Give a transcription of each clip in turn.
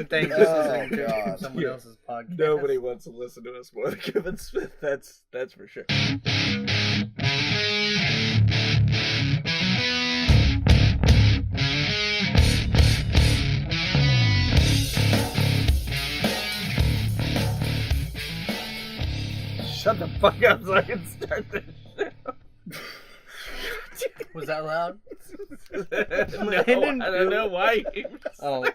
Thanks. Oh, God. Someone else's podcast. Nobody wants to listen to us more than Kevin Smith. That's for sure. Shut the fuck up so I can start this show. Was that loud? No, I don't know why. Oh,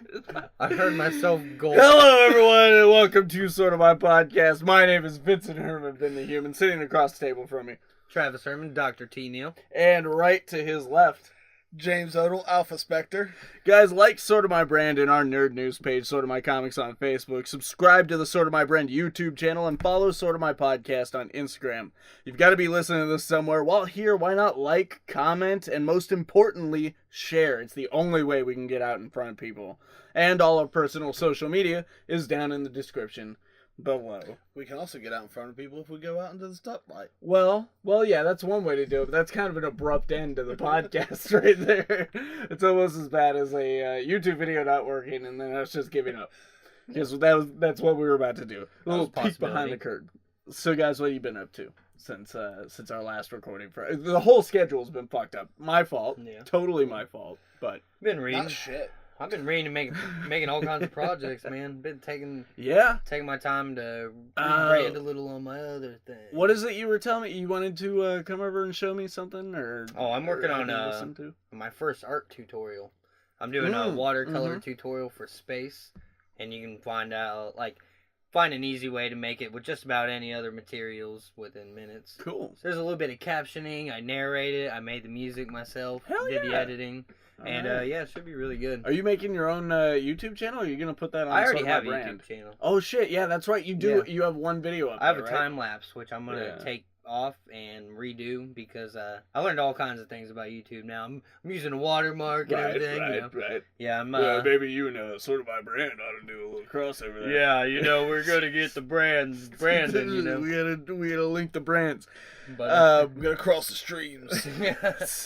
I heard myself go. Hello, everyone, and welcome to Sort of My Podcast. My name is Vincent Herman, Vin the Human, sitting across the table from me. Travis Herman, Dr. T. Neal. And right to his left, James Odell, Alpha Spectre. guys, like Sort of My Brand in our nerd news page, Sort of My Comics on Facebook. Subscribe to the Sort of My Brand YouTube channel and follow Sort of My Podcast on Instagram. You've got to be listening to this somewhere. While here, why not like, comment, and most importantly, share? It's the only way we can get out in front of people. And all our personal social media is down in the description below. We can also get out in front of people if we go out into the stoplight. Well, yeah, that's one way to do it, but that's kind of an abrupt end to the podcast right there. It's almost as bad as a YouTube video not working and then us just giving up. Because that's what we were about to do. A little peek behind the curtain. So, guys, what have you been up to since our last recording? The whole schedule's been fucked up. My fault. Yeah. Totally my fault. But been reading. Not shit. I've been reading and making all kinds of projects, man. Been taking my time to rebrand a little on my other thing. What is it you were telling me? You wanted to come over and show me something, or? Oh, I'm working on my first art tutorial. I'm doing a watercolor tutorial for space, and you can find an easy way to make it with just about any other materials within minutes. Cool. So there's a little bit of captioning. I narrated. I made the music myself. Hell did the editing. And it should be really good. Are you making your own YouTube channel, or are you going to put that on I already Sort of have My a Brand? YouTube channel. Oh, shit. Yeah, that's right. You do. Yeah. You have one video up I have there, a right? time-lapse, which I'm going to take off and redo because I learned all kinds of things about YouTube now. I'm using a watermark and everything. Right. Yeah, maybe you know, Sort of My Brand ought to do a little crossover there. Yeah, we're going to get the branding, we gotta link the brands. But we're gonna cross the streams.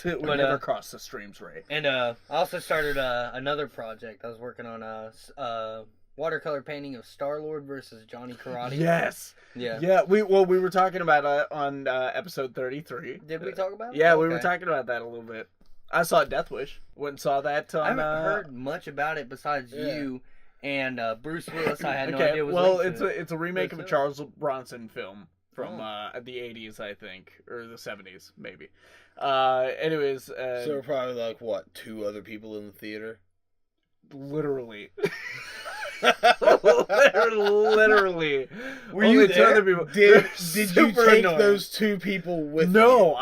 We never cross the streams, Ray. And I also started another project. I was working on a watercolor painting of Star-Lord versus Johnny Karate. Yes. Yeah. We were talking about it on episode 33. Did we talk about it? Yeah, we were talking about that a little bit. I saw Death Wish. Went and saw that. I haven't heard much about it besides you and Bruce Willis. I had no idea. It's a remake of a Charles Bronson film from the 80s, I think, or the 70s, maybe. Anyways, so probably like what, 2 other people in the theater? Literally. Literally. Were you there? Other people. Did you take annoying. those 2 people with you? No,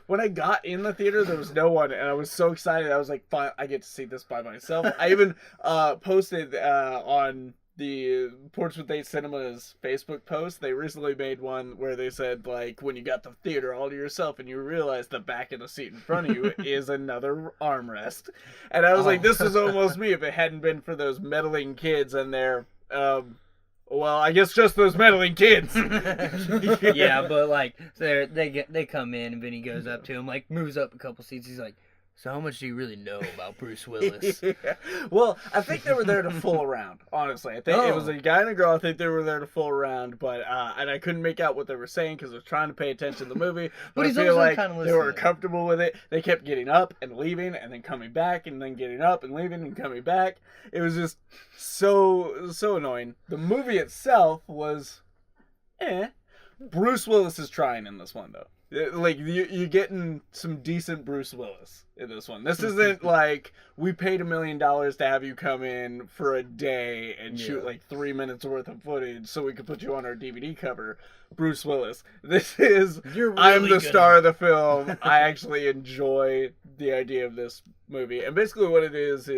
when I got in the theater, there was no one, and I was so excited. I was like, fine, I get to see this by myself. I even posted on the Portsmouth 8 Cinema's Facebook post. They recently made one where they said, like, when you got the theater all to yourself and you realize the back of the seat in front of you is another armrest. And I was like, this is almost me if it hadn't been for those meddling kids and their, well, I guess just those meddling kids. Yeah, but like, they come in and Vinny goes up to him, like, moves up a couple seats. He's like, so how much do you really know about Bruce Willis? Well, I think they were there to fool around, honestly. I think it was a guy and a girl. I think they were there to fool around, but and I couldn't make out what they were saying because I was trying to pay attention to the movie. But I feel like they were comfortable with it. They kept getting up and leaving and then coming back and then getting up and leaving and coming back. It was just so annoying. The movie itself was Bruce Willis is trying in this one, though. Like, you're getting some decent Bruce Willis in this one. This isn't like, we paid $1 million to have you come in for a day and shoot like 3 minutes worth of footage so we could put you on our DVD cover. Bruce Willis. This is, I'm the star of the film. I actually enjoy the idea of this movie. And basically what it is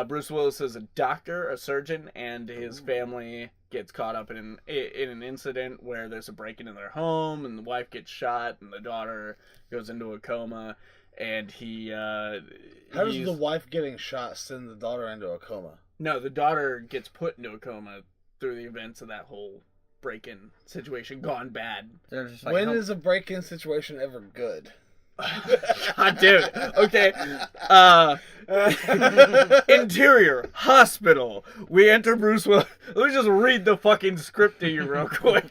Bruce Willis is a doctor, a surgeon, and his family gets caught up in an incident where there's a break-in in their home, and the wife gets shot, and the daughter goes into a coma, and how does the wife getting shot send the daughter into a coma? No, the daughter gets put into a coma through the events of that whole break-in situation gone bad. When is a break-in situation ever good? God damn it. Okay. Interior, hospital. We enter Bruce Willis. Let me just read the fucking script to you real quick.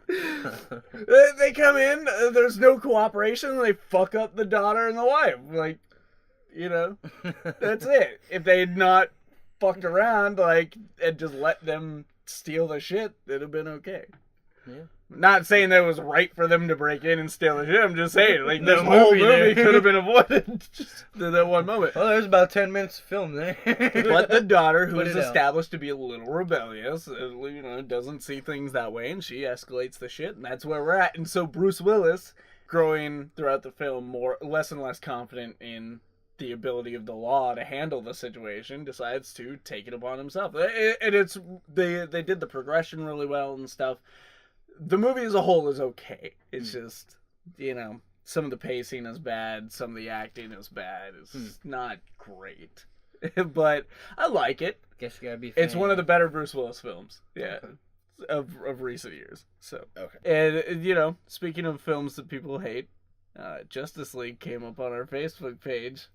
They come in, there's no cooperation, they fuck up the daughter and the wife. Like, you know, that's it. If they had not fucked around, like, and just let them steal the shit, it'd have been okay. Yeah. Not saying that it was right for them to break in and steal the shit. I'm just saying, like, this whole movie could have been avoided just to that one moment. Well, there's about 10 minutes of film there. But the daughter, who is established to be a little rebellious, you know, doesn't see things that way, and she escalates the shit, and that's where we're at. And so Bruce Willis, growing throughout the film less and less confident in the ability of the law to handle the situation, decides to take it upon himself. And they did the progression really well and stuff. The movie as a whole is okay. It's just, you know, some of the pacing is bad, some of the acting is bad. It's not great. But I like it. Guess you gotta be It's one of the better Bruce Willis films. Yeah. Okay. Of recent years. So, okay. And, you know, speaking of films that people hate, Justice League came up on our Facebook page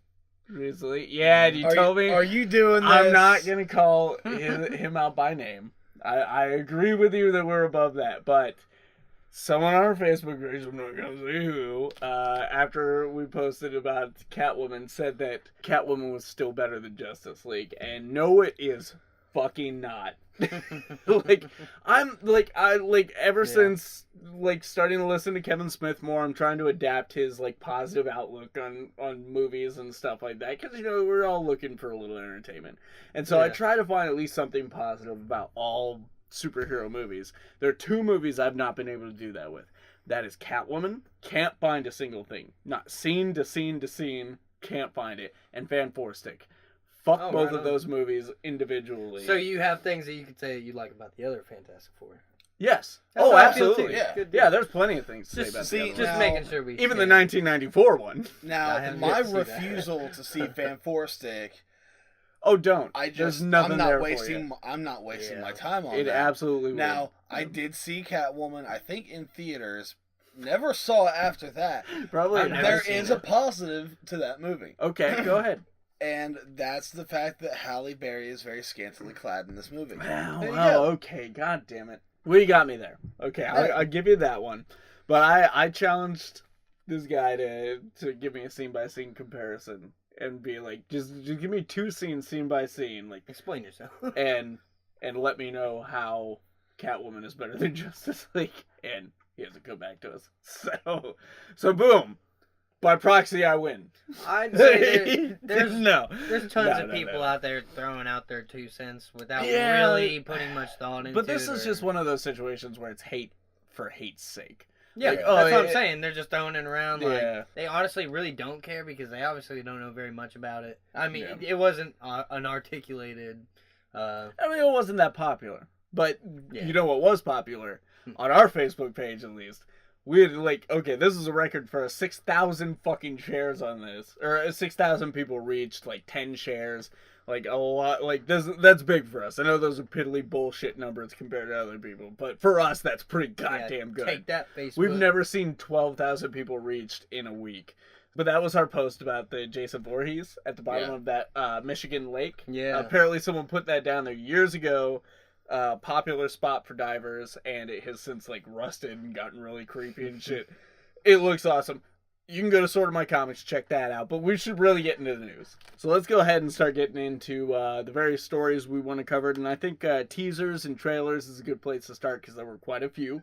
recently. Yeah, you told me. Are you doing this? I'm not going to call him out by name. I agree with you that we're above that, but someone on our Facebook page, I'm not going to say who, after we posted about Catwoman, said that Catwoman was still better than Justice League, and no, it is fucking not. Since starting to listen to Kevin Smith more, I'm trying to adapt his positive outlook on movies and stuff like that, because you know we're all looking for a little entertainment, and so I try to find at least something positive about all superhero movies. There are 2 movies I've not been able to do that with. That is Catwoman, can't find a single thing, not scene to scene to scene, can't find it, and Fantastic. Fuck both of those movies individually. So you have things that you could say you like about the other Fantastic Four. Yes. Absolutely. Yeah, there's plenty of things to say about the other just making sure we... Even the 1994 one. Now, my refusal to see Fantastic... Oh, don't. There's nothing there for you. I'm not wasting my time on it. It absolutely will. Now, I did see Catwoman, I think, in theaters. Never saw it after that. Probably there is a positive to that movie. Okay, go ahead. And that's the fact that Halle Berry is very scantily clad in this movie. Oh, okay. God damn it. Well, you got me there. Okay, I'll give you that one. But I challenged this guy to give me a scene-by-scene comparison and be like, just give me 2 scenes scene by scene. Like, explain yourself. and let me know how Catwoman is better than Justice League. And he hasn't come back to us. So boom. By proxy, I win. I'd say there's tons of people out there throwing out their 2 cents without really putting much thought into it. But this is just one of those situations where it's hate for hate's sake. Yeah, that's what I'm saying. They're just throwing it around. They honestly really don't care because they obviously don't know very much about it. I mean, it wasn't an articulated... I mean, it wasn't that popular. But you know what was popular? On our Facebook page, at least. We had this is a record for 6,000 fucking shares on this, or 6,000 people reached 10 shares, a lot. That's big for us. I know those are piddly bullshit numbers compared to other people, but for us that's pretty goddamn good. Take that, Facebook. We've never seen 12,000 people reached in a week. But that was our post about the Jason Voorhees at the bottom of that Michigan lake. Yeah. Apparently someone put that down there years ago. Popular spot for divers, and it has since rusted and gotten really creepy and shit. It looks awesome. You can go to Sort of My Comics, check that out, but we should really get into the news. So let's go ahead and start getting into the various stories we want to cover, and I think teasers and trailers is a good place to start because there were quite a few.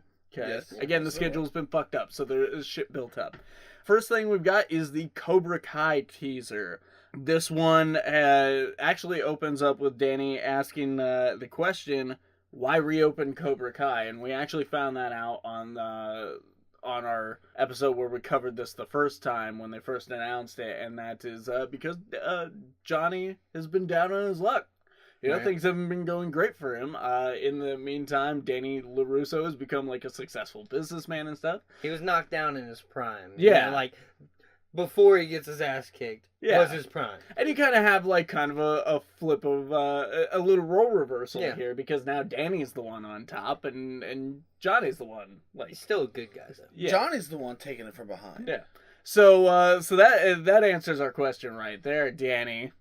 Again, the schedule's been fucked up, so there is shit built up. First thing we've got is the Cobra Kai teaser. This one actually opens up with Danny asking the question, why reopen Cobra Kai? And we actually found that out on our episode where we covered this the first time when they first announced it, and that is because Johnny has been down on his luck. Things haven't been going great for him. In the meantime, Danny LaRusso has become a successful businessman and stuff. He was knocked down in his prime. Yeah. Before he gets his ass kicked, was his prime. And you kind of have a flip of a little role reversal here, because now Danny's the one on top and Johnny's the one. He's still a good guy, though. Yeah. Johnny's the one taking it from behind. Yeah. So that answers our question right there, Danny.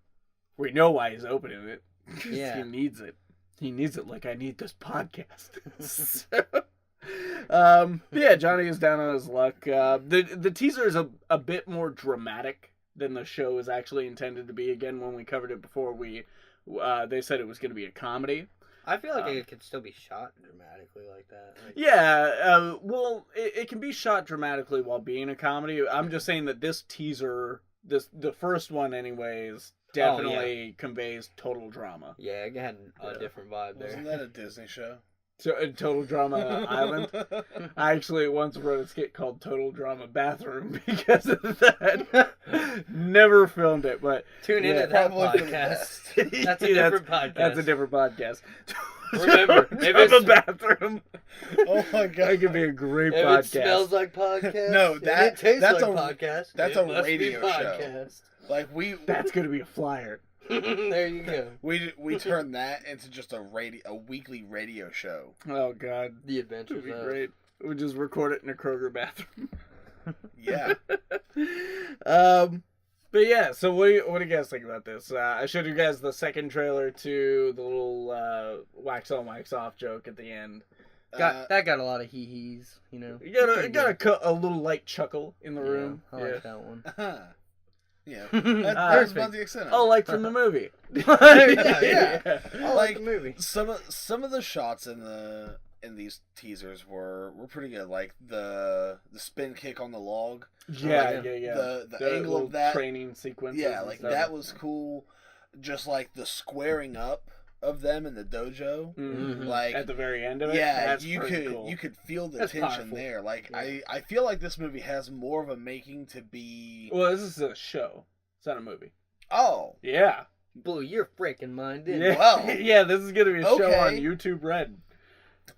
We know why he's opening it. Yeah. He needs it. He needs it like I need this podcast. Yeah, Johnny is down on his luck. The teaser is a bit more dramatic than the show is actually intended to be. Again, when we covered it before, they said it was going to be a comedy. I feel like it could still be shot dramatically like that. Well, it can be shot dramatically while being a comedy. I'm just saying that this teaser, the first one anyways, definitely conveys total drama. Yeah, it had a different vibe there. Wasn't that a Disney show? So, Total Drama Island. I actually once wrote a skit called Total Drama Bathroom because of that. Never filmed it, but tune into that podcast. That's a different podcast. That's a different podcast. Remember, if it's a bathroom. Oh my god, that could be a great if podcast. It smells like podcast. No, it tastes that's like podcast. That's it a radio show. Like that's gonna be a flyer. There you go. We turned that into just a weekly radio show. Oh god, the adventures. That'd be great. We just record it in a Kroger bathroom. Yeah. But yeah, so what do you guys think about this? I showed you guys the second trailer to the little wax on, wax off joke at the end. That got a lot of hee-hees, you know. It got a little light chuckle in the room. I like that one. Yeah, that's about the extent. Oh, like from the movie. yeah. I like the movie. Some of the shots in these teasers were pretty good. Like the spin kick on the log. Yeah. The angle of that training sequence. Yeah, like that was cool. Just like the squaring up of them in the dojo, like at the very end of it. Yeah, that's you could feel the tension powerful. There. Like I feel like this movie has more of a making to be. Well, this is a show. It's not a movie. Oh yeah, blew your freaking mind, didn't it? Well, yeah, this is gonna be a show on YouTube Red.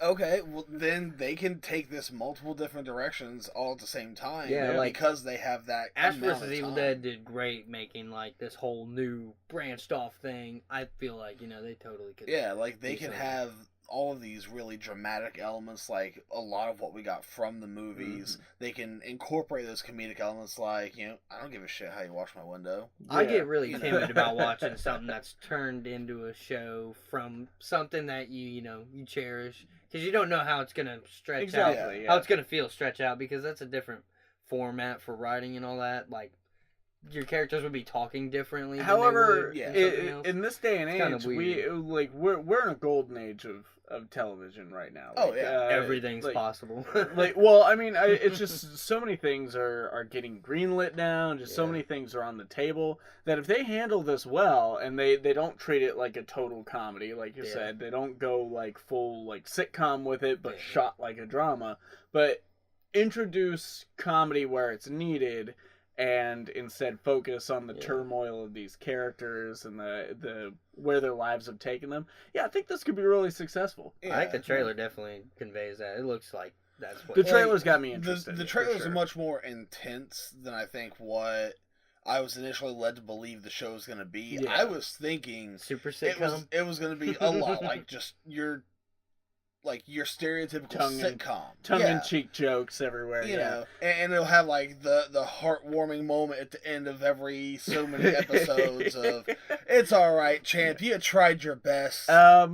Okay, well then they can take this multiple different directions all at the same time. Yeah, like because they have that. Ash vs. Evil Dead did great making like this whole new branched off thing. I feel like they totally could. Yeah, like they can have all of these really dramatic elements, like a lot of what we got from the movies. They can incorporate those comedic elements, like I don't give a shit how you wash my window. Yeah. I get really timid about watching something that's turned into a show from something that you cherish. Because you don't know how it's going to stretch out. Yeah. How it's going to feel stretch out. Because that's a different format for writing and all that. Like, your characters would be talking differently. However, in this day and age, we're in a golden age of television right now. Like, everything's possible. It's just so many things are getting greenlit now. Just so many things are on the table that if they handle this well and they don't treat it like a total comedy, like you said, they don't go like full like sitcom with it, but shot like a drama, but introduce comedy where it's needed. And instead focus on the turmoil of these characters and the where their lives have taken them. Yeah, I think this could be really successful. Yeah. I think the trailer definitely conveys that. It looks like that's what the trailer's got me interested. The trailers are much more intense than I think what I was initially led to believe the show was going to be. Yeah. I was thinking super sitcom. It was going to be a lot like just your stereotypical sitcom. Tongue-in-cheek jokes everywhere, you know. And it'll have, like, the heartwarming moment at the end of every so many episodes of, it's alright, champ, you tried your best. I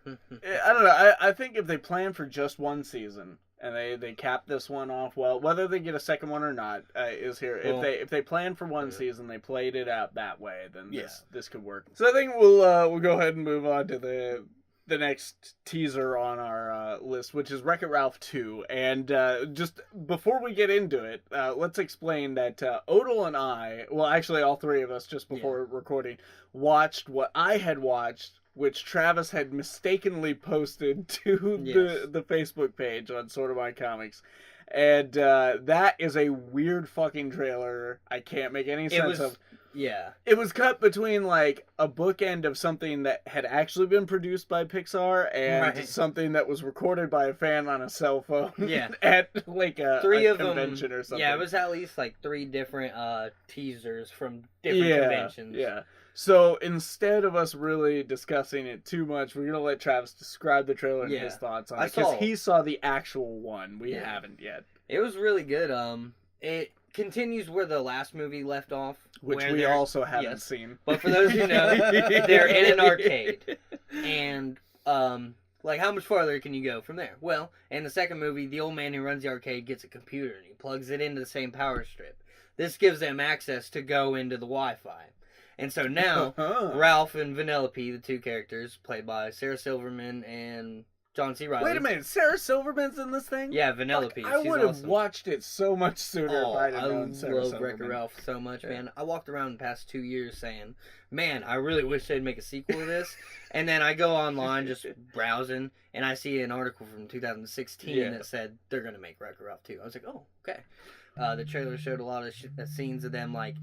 don't know. I think if they plan for just one season, and they cap this one off well, whether they get a second one or not, is here. Well, if they plan for one season, they played it out that way, then this could work. So I think we'll go ahead and move on to the next teaser on our list, which is Wreck-It Ralph 2. And just before we get into it, let's explain that Odell and I, well, actually all three of us just before recording, watched what I had watched, which Travis had mistakenly posted to the Facebook page on Sort of My Comics. And that is a weird fucking trailer. I can't make any sense of. Yeah. It was cut between, like, a bookend of something that had actually been produced by Pixar and something that was recorded by a fan on a cell phone at, like, a convention or something. Yeah, it was at least, like, 3 different teasers from different conventions. Yeah. So, instead of us really discussing it too much, we're going to let Travis describe the trailer and his thoughts on it. Because he saw the actual one. We haven't yet. It was really good. It continues where the last movie left off. Which we also haven't seen. But for those who know, they're in an arcade. And, like, how much farther can you go from there? Well, in the second movie, the old man who runs the arcade gets a computer and he plugs it into the same power strip. This gives them access to go into the Wi-Fi. And so now, Ralph and Vanellope, the two characters, played by Sarah Silverman and John C. Reilly. Wait a minute, Sarah Silverman's in this thing? Yeah, Vanellope. I would have watched it so much sooner if I'd have known Sarah love Silverman. Wreck-It Ralph so much, man. I walked around the past 2 years saying, man, I really wish they'd make a sequel to this. And then I go online just browsing, and I see an article from 2016 that said they're going to make Wreck-It Ralph 2. I was like, oh, okay. The trailer showed a lot of scenes of them, like,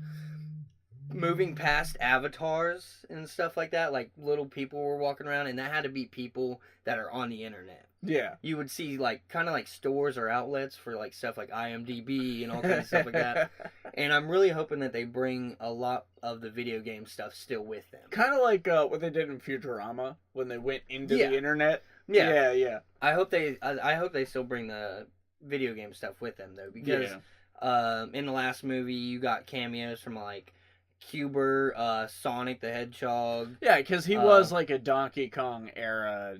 moving past avatars and stuff like that. Like, little people were walking around, and that had to be people that are on the internet. Yeah. You would see, like, kind of like stores or outlets for, like, stuff like IMDb and all kinds of stuff like that. And I'm really hoping that they bring a lot of the video game stuff still with them. Kind of like what they did in Futurama when they went into the internet. Yeah. I hope they still bring the video game stuff with them, though, because in the last movie you got cameos from, like, Cuber, Sonic the Hedgehog. Yeah, because he was like a Donkey Kong era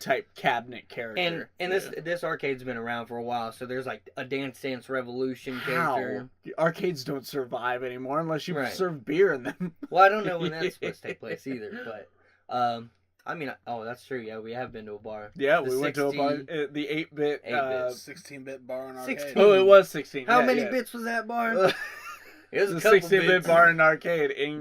type cabinet character. And this arcade's been around for a while, so there's like a Dance Dance Revolution character. The arcades don't survive anymore unless you serve beer in them. Well, I don't know when that's supposed to take place either, but I mean, that's true. Yeah, we have been to a bar. Yeah, we went to a bar. The 8-bit, 16-bit bar in arcade. 16. Oh, it was 16. How many bits was that bar? It was a 16-bit bar and arcade in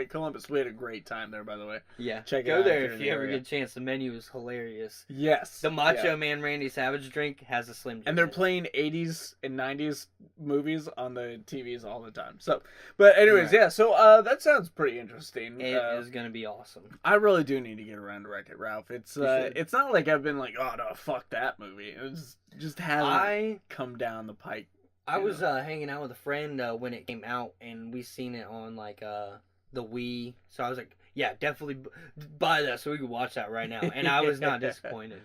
Columbus. We had a great time there, by the way. Yeah. Check it out. Go there if you ever area. get a chance. The menu is hilarious. Yes. The Macho Man Randy Savage drink has a Slim Jim. And they're playing 80s and 90s movies on the TVs all the time. So, but anyways, so that sounds pretty interesting. It is going to be awesome. I really do need to get around to Wreck-It Ralph. It's not like I've been like, oh, no, fuck that movie. It just hasn't come down the pike. I was hanging out with a friend when it came out, and we seen it on, like, the Wii. So I was like, yeah, definitely buy that so we can watch that right now. And I was not disappointed.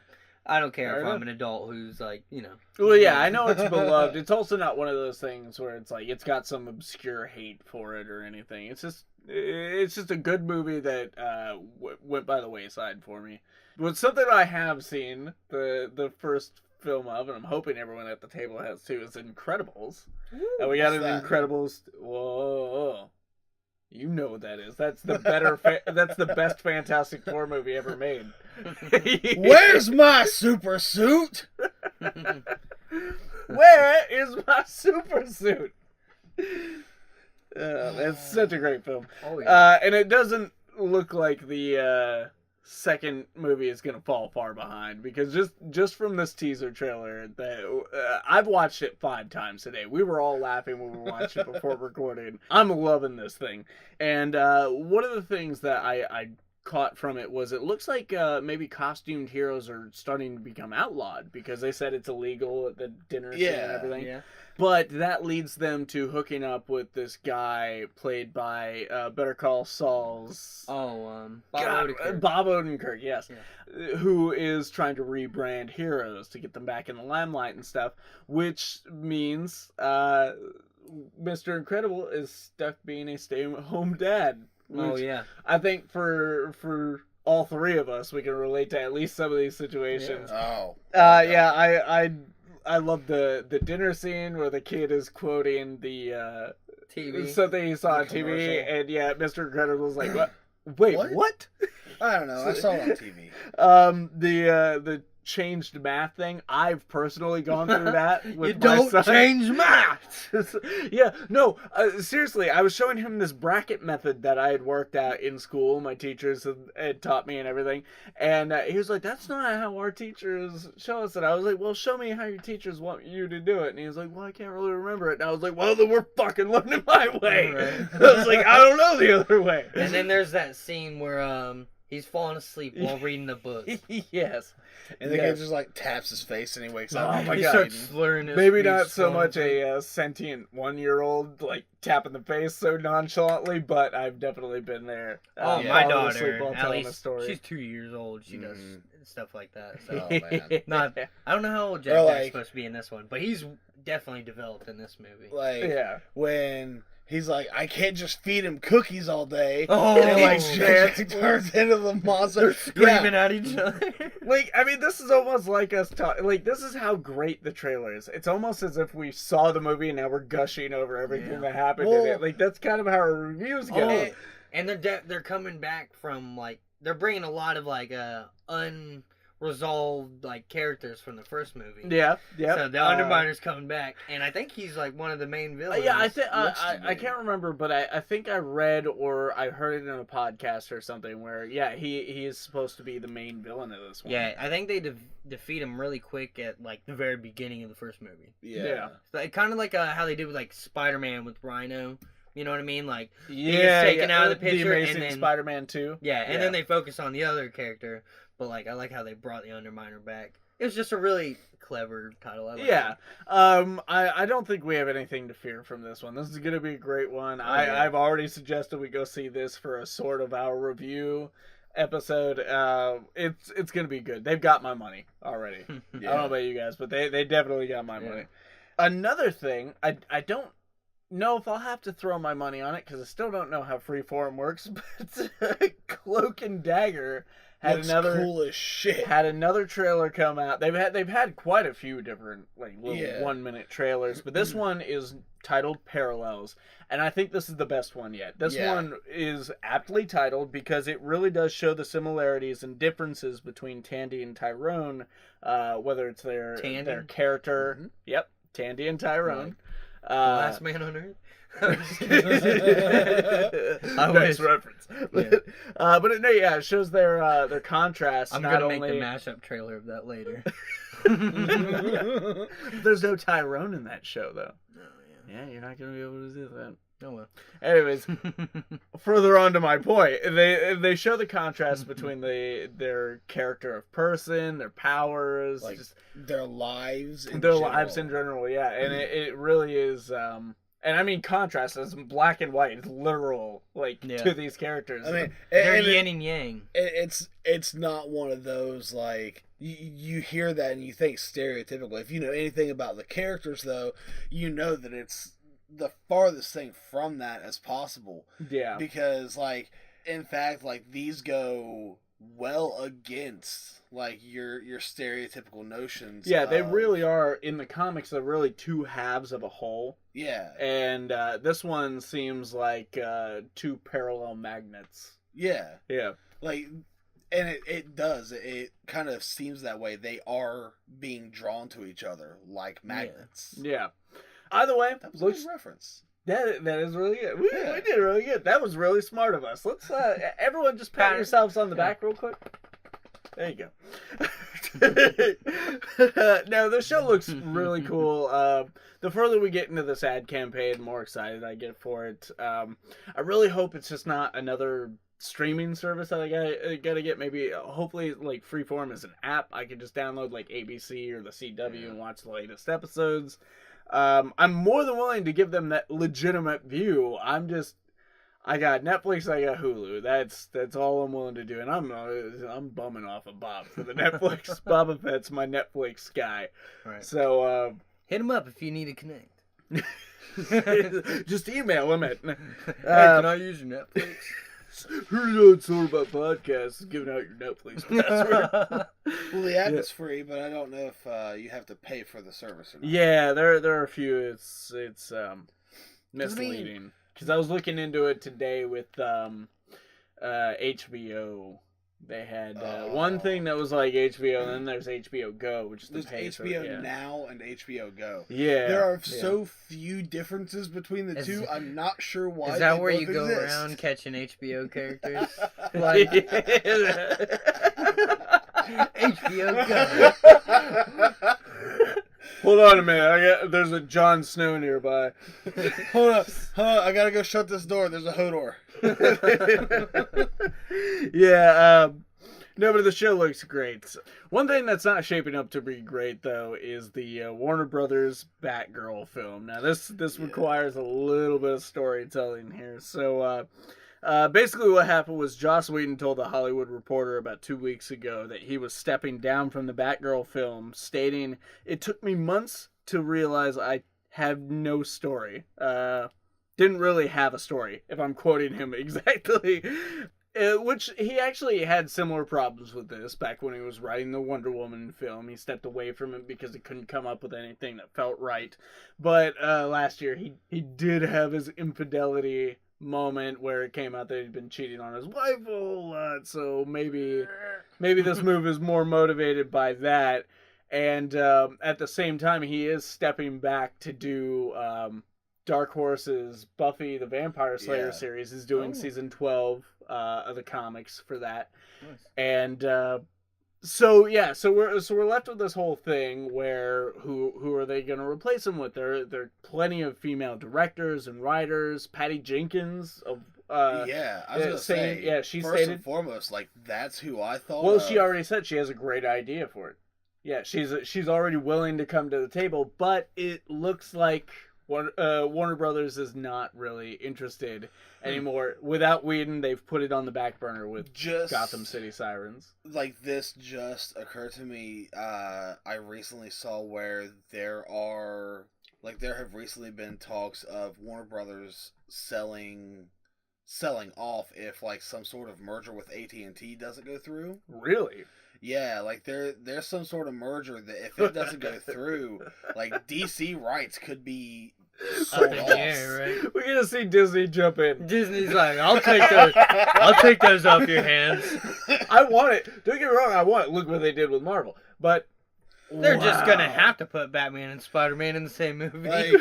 I don't care if I'm an adult who's, like, you know. Well, yeah, I know it's beloved. It's also not one of those things where it's like, it's got some obscure hate for it or anything. It's just a good movie that went by the wayside for me. But something I have seen, the first film of, and I'm hoping everyone at the table has too, is Incredibles. Ooh, and we got an Incredibles. Whoa, you know what that is? That's the that's the best Fantastic Four movie ever made. Where's my super suit? Where is my super suit? It's such a great film. Oh yeah. And it doesn't look like the second movie is gonna fall far behind, because just from this teaser trailer that I've watched it 5 times today. We were all laughing when we watched it before recording. I'm loving this thing, and one of the things that I caught from it was it looks like maybe costumed heroes are starting to become outlawed, because they said it's illegal at the dinner scene and everything. Yeah. But that leads them to hooking up with this guy played by Better Call Saul's... Bob Odenkirk. Bob Odenkirk, yes. Yeah. Who is trying to rebrand heroes to get them back in the limelight and stuff, which means Mr. Incredible is stuck being a stay-at-home dad. I think for all 3 of us, we can relate to at least some of these situations. Yeah. I love the dinner scene where the kid is quoting the TV, something he saw on TV, and Mr. Incredible's like, what? Wait, what? I don't know. I saw it on TV. The changed math thing. I've personally gone through that with my son. Don't change math! Seriously, I was showing him this bracket method that I had worked out in school. My teachers had taught me and everything. And he was like, that's not how our teachers show us it. I was like, well, show me how your teachers want you to do it. And he was like, well, I can't really remember it. And I was like, well, then we're fucking learning my way. Right. I was like, I don't know the other way. And then there's that scene where He's falling asleep while reading the book. Yes. And the guy just like taps his face and he wakes up. Oh my he God. starts slurring his Maybe speech, not so much slowly. a sentient 1-year-old like tapping the face so nonchalantly, but I've definitely been there. Oh, Yeah. my falling asleep daughter, while at telling a least, story. she's 2 years old. She does stuff like that. So. Oh, man. Not, I don't know how old Jack Jack's supposed to be in this one, but he's definitely developed in this movie. Like, Yeah. when he's like, I can't just feed him cookies all day. Oh, and like, Jack Jack turns into the monster. They're screaming at each other. Like, I mean, this is almost like us like, this is how great the trailer is. It's almost as if we saw the movie and now we're gushing over everything that happened in it. Like, that's kind of how our reviews go. And they're coming back from, like, they're bringing a lot of, like, unresolved, like, characters from the first movie. Yeah. So the Underminer's coming back, and I think he's, like, one of the main villains. Yeah, I can't remember, but I think I read or I heard it in a podcast or something where, he is supposed to be the main villain of this one. Yeah, I think they defeat him really quick at, like, the very beginning of the first movie. Yeah. So, kind of like how they did with, like, Spider-Man with Rhino. You know what I mean? Like, he gets taken out of the picture, The Amazing and then Spider-Man 2. and then they focus on the other character. But, like, I like how they brought the Underminer back. It was just a really clever title. I like it. I don't think we have anything to fear from this one. This is going to be a great one. I've already suggested we go see this for a sort of our review episode. It's going to be good. They've got my money already. I don't know about you guys, but they definitely got my money. Another thing, I don't know if I'll have to throw my money on it because I still don't know how Freeform works, but Cloak and Dagger Looks cool as shit. had another trailer come out. They've had quite a few different like little 1-minute trailers, but this one is titled Parallels, and I think this is the best one yet. This one is aptly titled because it really does show the similarities and differences between Tandy and Tyrone, whether it's their character. Mm-hmm. Yep, Tandy and Tyrone. The Last Man on Earth. Nice reference. But it shows their contrast. I'm gonna make the mashup trailer of that later. There's no Tyrone in that show though. No, yeah, you're not gonna be able to do that. Oh well. Anyways, further on to my point, they show the contrast between their character of person, their powers, like just their lives in general. Yeah, and it really is. And I mean, contrast is black and white. It's literal, to these characters. I mean, they're yin and yang. It's not one of those, like, you hear that and you think stereotypical. If you know anything about the characters, though, you know that it's the farthest thing from that as possible. Yeah. Because, like, in fact, like, these go well against like your stereotypical notions. Yeah, they really are in the comics. They're really two halves of a whole. Yeah, and this one seems like two parallel magnets. Yeah, like, and it does. It kind of seems that way. They are being drawn to each other like magnets. Yeah. Either way, that was a good reference. That is really good. We did really good. That was really smart of us. Let's everyone just pat yourselves on the back real quick. There you go. No, the show looks really cool. The further we get into this ad campaign, the more excited I get for it. I really hope it's just not another streaming service that I gotta get. Maybe, hopefully, like Freeform is an app. I can just download like ABC or the CW and watch the latest episodes. I'm more than willing to give them that legitimate view. I got Netflix, I got Hulu. That's all I'm willing to do, and I'm bumming off of Bob for the Netflix. Boba Fett's my Netflix guy. Right. So hit him up if you need to connect. Just email him at. Hey, can I use your Netflix? Who knows all about podcasts giving out your Netflix password? Well, the app is free, but I don't know if you have to pay for the service or not. Yeah, there are a few. It's misleading. Because I was looking into it today with HBO. They had one thing that was like HBO, and then there's HBO Go, which is the HBO Now and HBO Go. Yeah. There are so few differences between the two, I'm not sure why. Is that where you go around catching HBO characters? Like, HBO Go. Hold on a minute. There's a Jon Snow nearby. Hold up. I gotta go shut this door. There's a Hodor. Yeah, no, but the show looks great. One thing that's not shaping up to be great, though, is the Warner Brothers Batgirl film. Now, this requires a little bit of storytelling here. So, basically what happened was Joss Whedon told The Hollywood Reporter about 2 weeks ago that he was stepping down from the Batgirl film, stating, "It took me months to realize I have no story." Didn't really have a story, if I'm quoting him exactly. Which he actually had similar problems with this back when he was writing the Wonder Woman film. He stepped away from it because he couldn't come up with anything that felt right. But last year he did have his infidelity moment where it came out that he'd been cheating on his wife a whole lot. So maybe this move is more motivated by that. And at the same time, he is stepping back to do Dark Horse's Buffy the Vampire Slayer series. Is doing season 12 of the comics for that. Nice. And so we're left with this whole thing where who are they going to replace him with? There are plenty of female directors and writers. Patty Jenkins of I was gonna say, she first stated, and foremost, like, that's who I thought. Well, she already said she has a great idea for it. Yeah, she's already willing to come to the table, but it looks like Warner Brothers is not really interested anymore. Without Whedon, they've put it on the back burner with Gotham City Sirens. Like, this just occurred to me. I recently saw where there have recently been talks of Warner Brothers selling off if, like, some sort of merger with AT&T doesn't go through. Really? Yeah, like, there's some sort of merger that if it doesn't go through, like, DC rights could be sold off. Right? We're gonna see Disney jump in. Disney's like, I'll take those off your hands. I want it. Don't get me wrong, I want it. Look what they did with Marvel. But they're just gonna have to put Batman and Spider-Man in the same movie.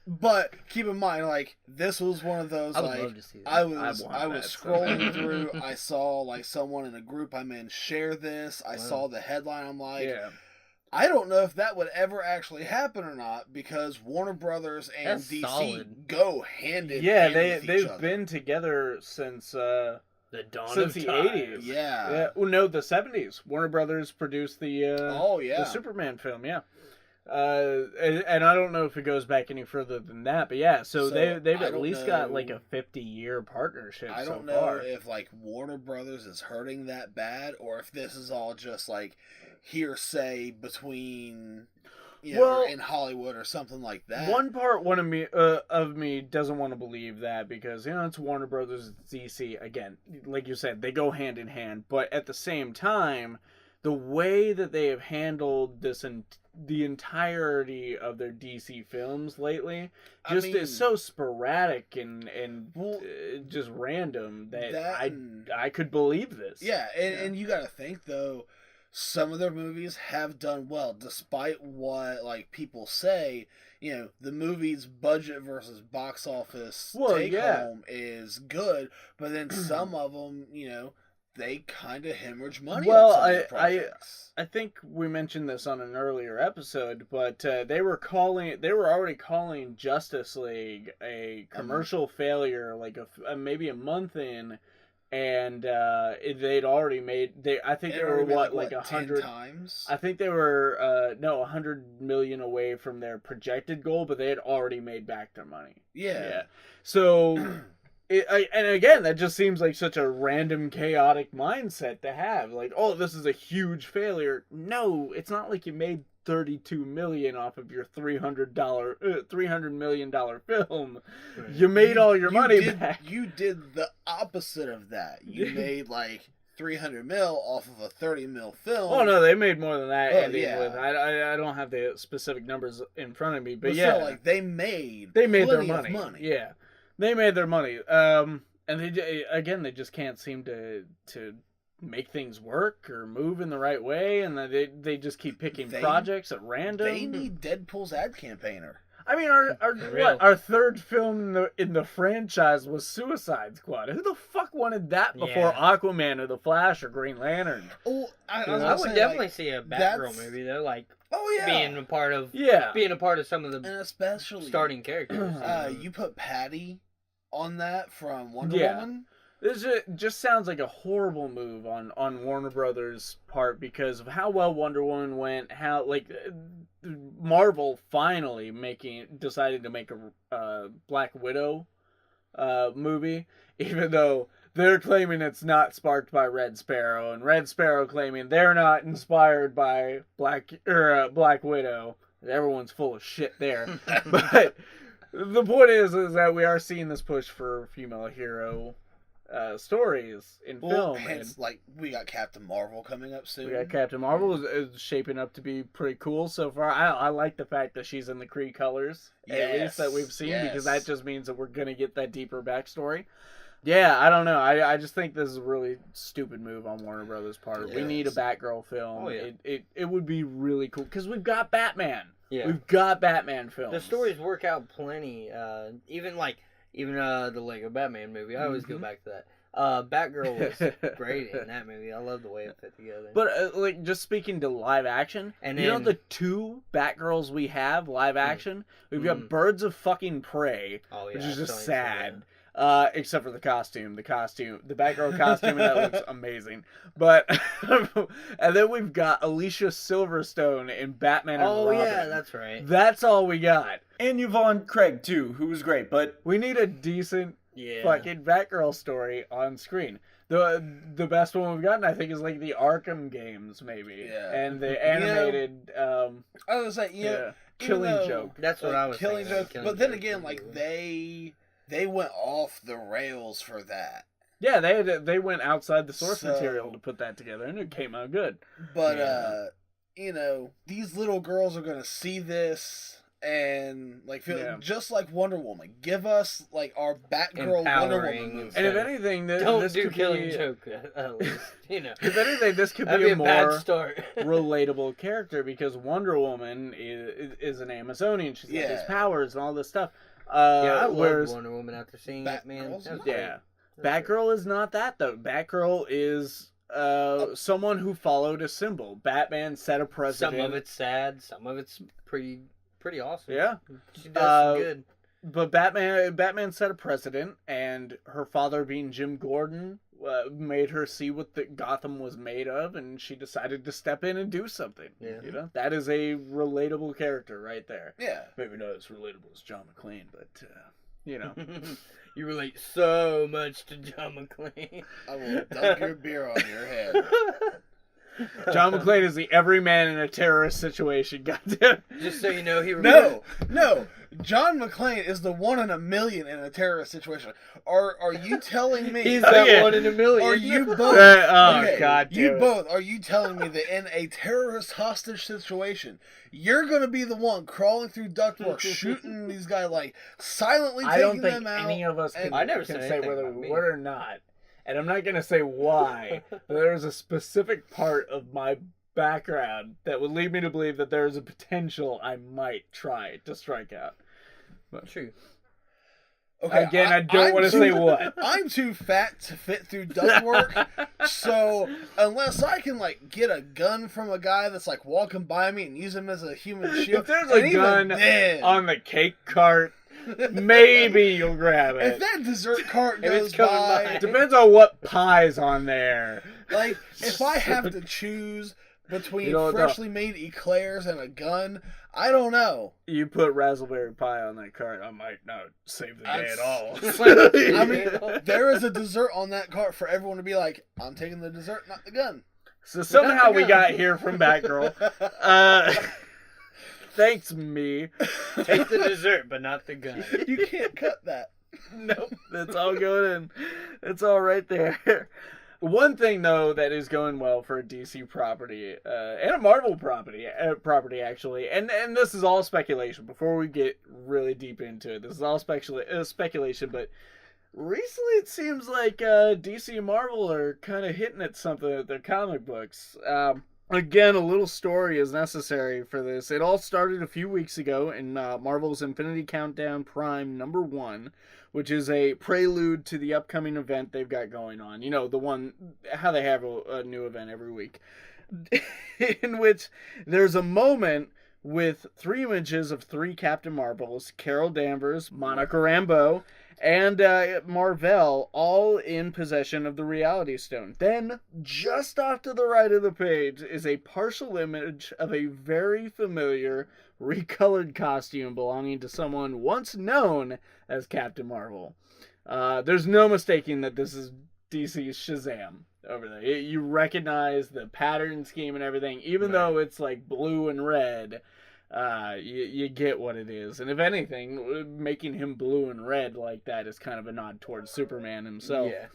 But keep in mind, like, this was one of those, like, I was scrolling through, I saw, like, someone in a group I'm in share this, I saw the headline, I'm like, I don't know if that would ever actually happen or not, because Warner Brothers and DC go hand in hand with each they've other. been together since the dawn of the time. 80s. Yeah. Well, no, the 70s. Warner Brothers produced the the Superman film, and I don't know if it goes back any further than that, but yeah, so they've at least got like a 50-year partnership. I don't know if, like, Warner Brothers is hurting that bad, or if this is all just, like, hearsay between, in Hollywood or something like that. One of me doesn't want to believe that, because it's Warner Brothers, DC. Again, like you said, they go hand in hand, but at the same time, the way that they have handled this and the entirety of their DC films lately is so sporadic and just random that I could believe this. Yeah, and you got to think, though, some of their movies have done well, despite what, like, people say. The movie's budget versus box office home is good, but then some of them, they kind of hemorrhage money on some of the projects. I think we mentioned this on an earlier episode, but they were already calling Justice League a commercial failure, like maybe a month in, and they'd already made. I think they were like 100 times. I think they were 100 million away from their projected goal, but they had already made back their money. Yeah. So. And again, that just seems like such a random, chaotic mindset to have. Like, oh, this is a huge failure. No, it's not like you made $32 million off of your $300 million film. Right. You made all your money back. You did the opposite of that. You made like $300 million off of a $30 million film. Oh no, they made more than that. I don't have the specific numbers in front of me, but so, like, they made their money. Yeah. They made their money, and they just can't seem to make things work or move in the right way, and they just keep picking projects at random. They need Deadpool's ad campaigner. I mean, our third film in the franchise was Suicide Squad. Who the fuck wanted that before Aquaman or The Flash or Green Lantern? Oh, I would definitely see a Batgirl movie though, like being a part of some of the and especially starting characters. You put Patty on that from Wonder Woman. This just sounds like a horrible move on Warner Brothers' part because of how well Wonder Woman went. How Marvel finally decided to make a Black Widow movie, even though they're claiming it's not sparked by Red Sparrow, and Red Sparrow claiming they're not inspired by Black Widow. Everyone's full of shit there, but the point is that we are seeing this push for female hero stories in film. Hence, we got Captain Marvel coming up soon. We got Captain Marvel is shaping up to be pretty cool so far. I like the fact that she's in the Kree colors, at least that we've seen, because that just means that we're going to get that deeper backstory. Yeah, I don't know. I just think this is a really stupid move on Warner Brothers' part. Yes. We need a Batgirl film. Oh, yeah. It would be really cool, because we've got Batman. Yeah. We've got Batman films. The stories work out plenty. Even the Lego Batman movie. I always go back to that. Batgirl was great in that movie. I love the way it fit together. But just speaking to live action, and then, the two Batgirls we have live action, we've got Birds of fucking Prey, which is just sad. Except for the costume. The Batgirl costume, and that looks amazing. But, and then we've got Alicia Silverstone in Batman and Robin. Oh, yeah, that's right. That's all we got. And Yvonne Craig, too, who was great, but we need a decent fucking Batgirl story on screen. The best one we've gotten, I think, is the Arkham games, maybe. Yeah. And the animated, I was like, Killing Joke. That's what I was Killing Joke. But then again, they went off the rails for that. Yeah, they went outside the source material to put that together, and it came out good. But these little girls are gonna see this and feel just like Wonder Woman. Give us our Batgirl Wonder Woman movie. And if anything, this could Killing Joke. At least, If anything, this could be a more relatable character, because Wonder Woman is an Amazonian. She's got these powers and all this stuff. I loved Wonder Woman after seeing that, man. Batgirl is not that, though. Batgirl is someone who followed a symbol. Batman set a precedent. Some of it's sad, some of it's pretty awesome. Yeah. She does some good. But Batman set a precedent, and her father being Jim Gordon made her see what Gotham was made of, and she decided to step in and do something. Yeah. That is a relatable character right there. Yeah. Maybe not as relatable as John McClane, but, You relate so much to John McClane. I will dunk your beer on your head. John McClane is the everyman in a terrorist situation. Goddamn. Just so you know, No. John McClane is the 1 in a million in a terrorist situation. Are you telling me he's that 1 in a million? Are you both? God, you both. Are you telling me that in a terrorist hostage situation, you're going to be the one crawling through ductwork, shooting these guys silently taking them out? I don't think any of us can say whether we would or not. And I'm not going to say why, but there's a specific part of my background that would lead me to believe that there's a potential I might try to strike out. But true. Okay, again, I don't want to say what. I'm too fat to fit through ductwork, so unless I can get a gun from a guy that's walking by me and use him as a human shield, if there's a gun on the cake cart, maybe you'll grab it. If that dessert cart goes by, depends on what pie's on there. If I have to choose between freshly made eclairs and a gun, I don't know. You put raspberry pie on that cart, I might not save the day at all. I mean, there is a dessert on that cart for everyone to be like, I'm taking the dessert, not the gun. So somehow we got here from Batgirl. Thanks, me. Take the dessert, but not the gun. You can't cut that. Nope, that's all going in. It's all right there. One thing, though, that is going well for a DC property, and a Marvel property actually, and this is all speculation, before we get really deep into it, this is all speculation, but recently it seems like DC and Marvel are kind of hitting at something with their comic books. Again, a little story is necessary for this. It all started a few weeks ago in Marvel's Infinity Countdown Prime #1, which is a prelude to the upcoming event they've got going on. You know, the one, how they have a new event every week. In which there's a moment with 3 images of 3 Captain Marvels, Carol Danvers, Monica Rambeau, and Marvel, all in possession of the Reality Stone. Then, just off to the right of the page, is a partial image of a very familiar, recolored costume belonging to someone once known as Captain Marvel. There's no mistaking that this is DC's Shazam over there. You recognize the pattern scheme and everything, even though it's like blue and red. You get what it is. And if anything, making him blue and red like that is kind of a nod towards Superman himself. Yeah.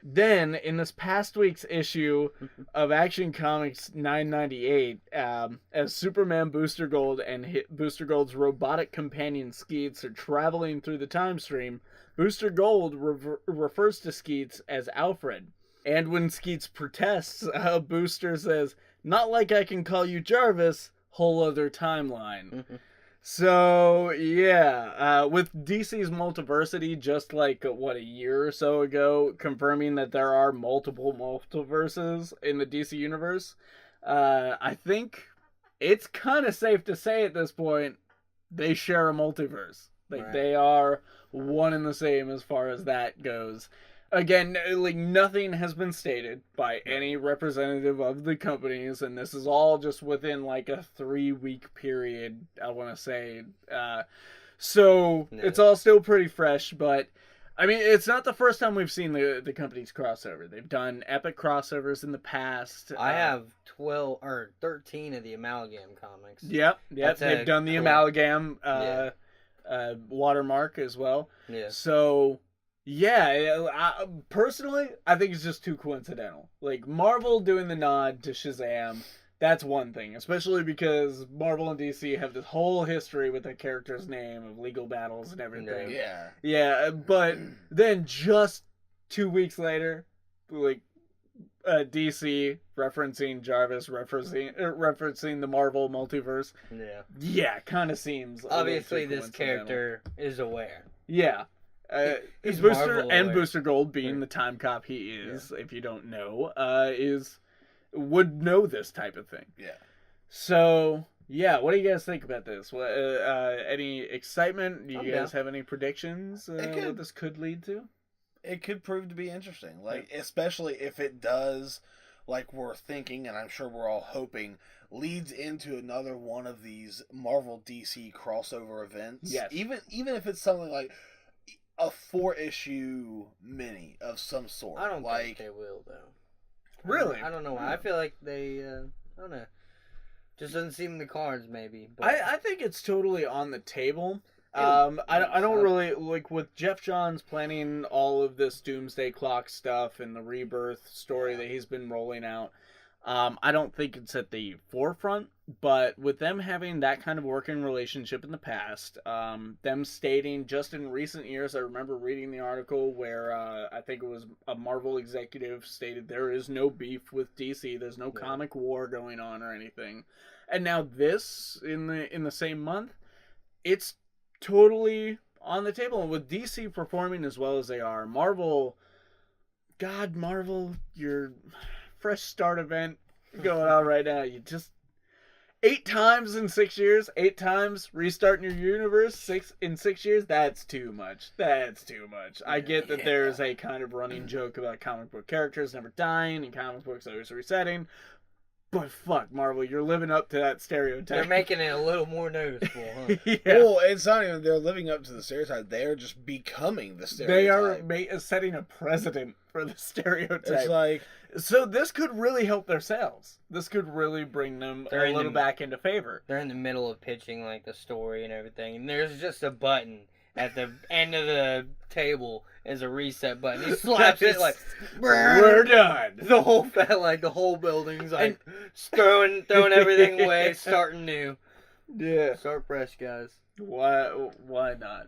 Then, in this past week's issue of Action Comics 998, as Superman, Booster Gold, and Booster Gold's robotic companion Skeets are traveling through the time stream, Booster Gold refers to Skeets as Alfred. And when Skeets protests, Booster says, "Not like I can call you Jarvis, whole other timeline." So, yeah, with DC's Multiversity just like, a year or so ago, confirming that there are multiple multiverses in the DC universe, I think it's kind of safe to say at this point, they share a multiverse. Like, they are one and the same as far as that goes. Again, like, nothing has been stated by any representative of the companies, and this is all just within, like, a 3-week period, I want to say. So, it's all still pretty fresh, but, I mean, it's not the first time we've seen the companies crossover. They've done epic crossovers in the past. I have 12 or 13 of the Amalgam comics. Yep. They've done the Amalgam watermark as well. Yeah. So... yeah, personally, I think it's just too coincidental. Like, Marvel doing the nod to Shazam, that's one thing. Especially because Marvel and DC have this whole history with the character's name of legal battles and everything. Yeah. Yeah, but then just 2 weeks later, like, DC referencing Jarvis, referencing the Marvel multiverse. Yeah. Yeah, kind of seems... obviously, this character is aware. Yeah. He's Booster Gold, being the time cop he is, if you don't know, would know this type of thing. Yeah. So, yeah, what do you guys think about this? Any excitement? Do you guys have any predictions what this could lead to? It could prove to be interesting, like, especially if it does, like we're thinking, and I'm sure we're all hoping, leads into another one of these Marvel DC crossover events. Yes. Even if it's something like a 4-issue mini of some sort. I don't think they will, though. Really? I don't know why. I feel like they, I don't know. Just doesn't seem in the cards, maybe. But... I think it's totally on the table. I don't really, like, with Jeff Johns planning all of this Doomsday Clock stuff and the Rebirth story that he's been rolling out, I don't think it's at the forefront, but with them having that kind of working relationship in the past, them stating just in recent years, I remember reading the article where I think it was a Marvel executive stated there is no beef with DC, there's no comic war going on or anything. And now this, in the same month, it's totally on the table. And with DC performing as well as they are, Marvel, your fresh start event going on right now. You just 8 times in 6 years, 8 times restarting your universe in 6 years. That's too much. I get that there's a kind of running joke about comic book characters never dying and comic books always resetting. But fuck, Marvel, you're living up to that stereotype. They're making it a little more noticeable, huh? Yeah. Well, it's not even they're living up to the stereotype. They're just becoming the stereotype. They are setting a precedent for the stereotype. It's like... so this could really help their sales. This could really bring them a little back into favor. They're in the middle of pitching, like, the story and everything, and there's just a button at the end of the table is a reset button. He slaps it like, we're done. The whole building's like throwing everything away, starting new. Yeah. Start fresh, guys. Why not?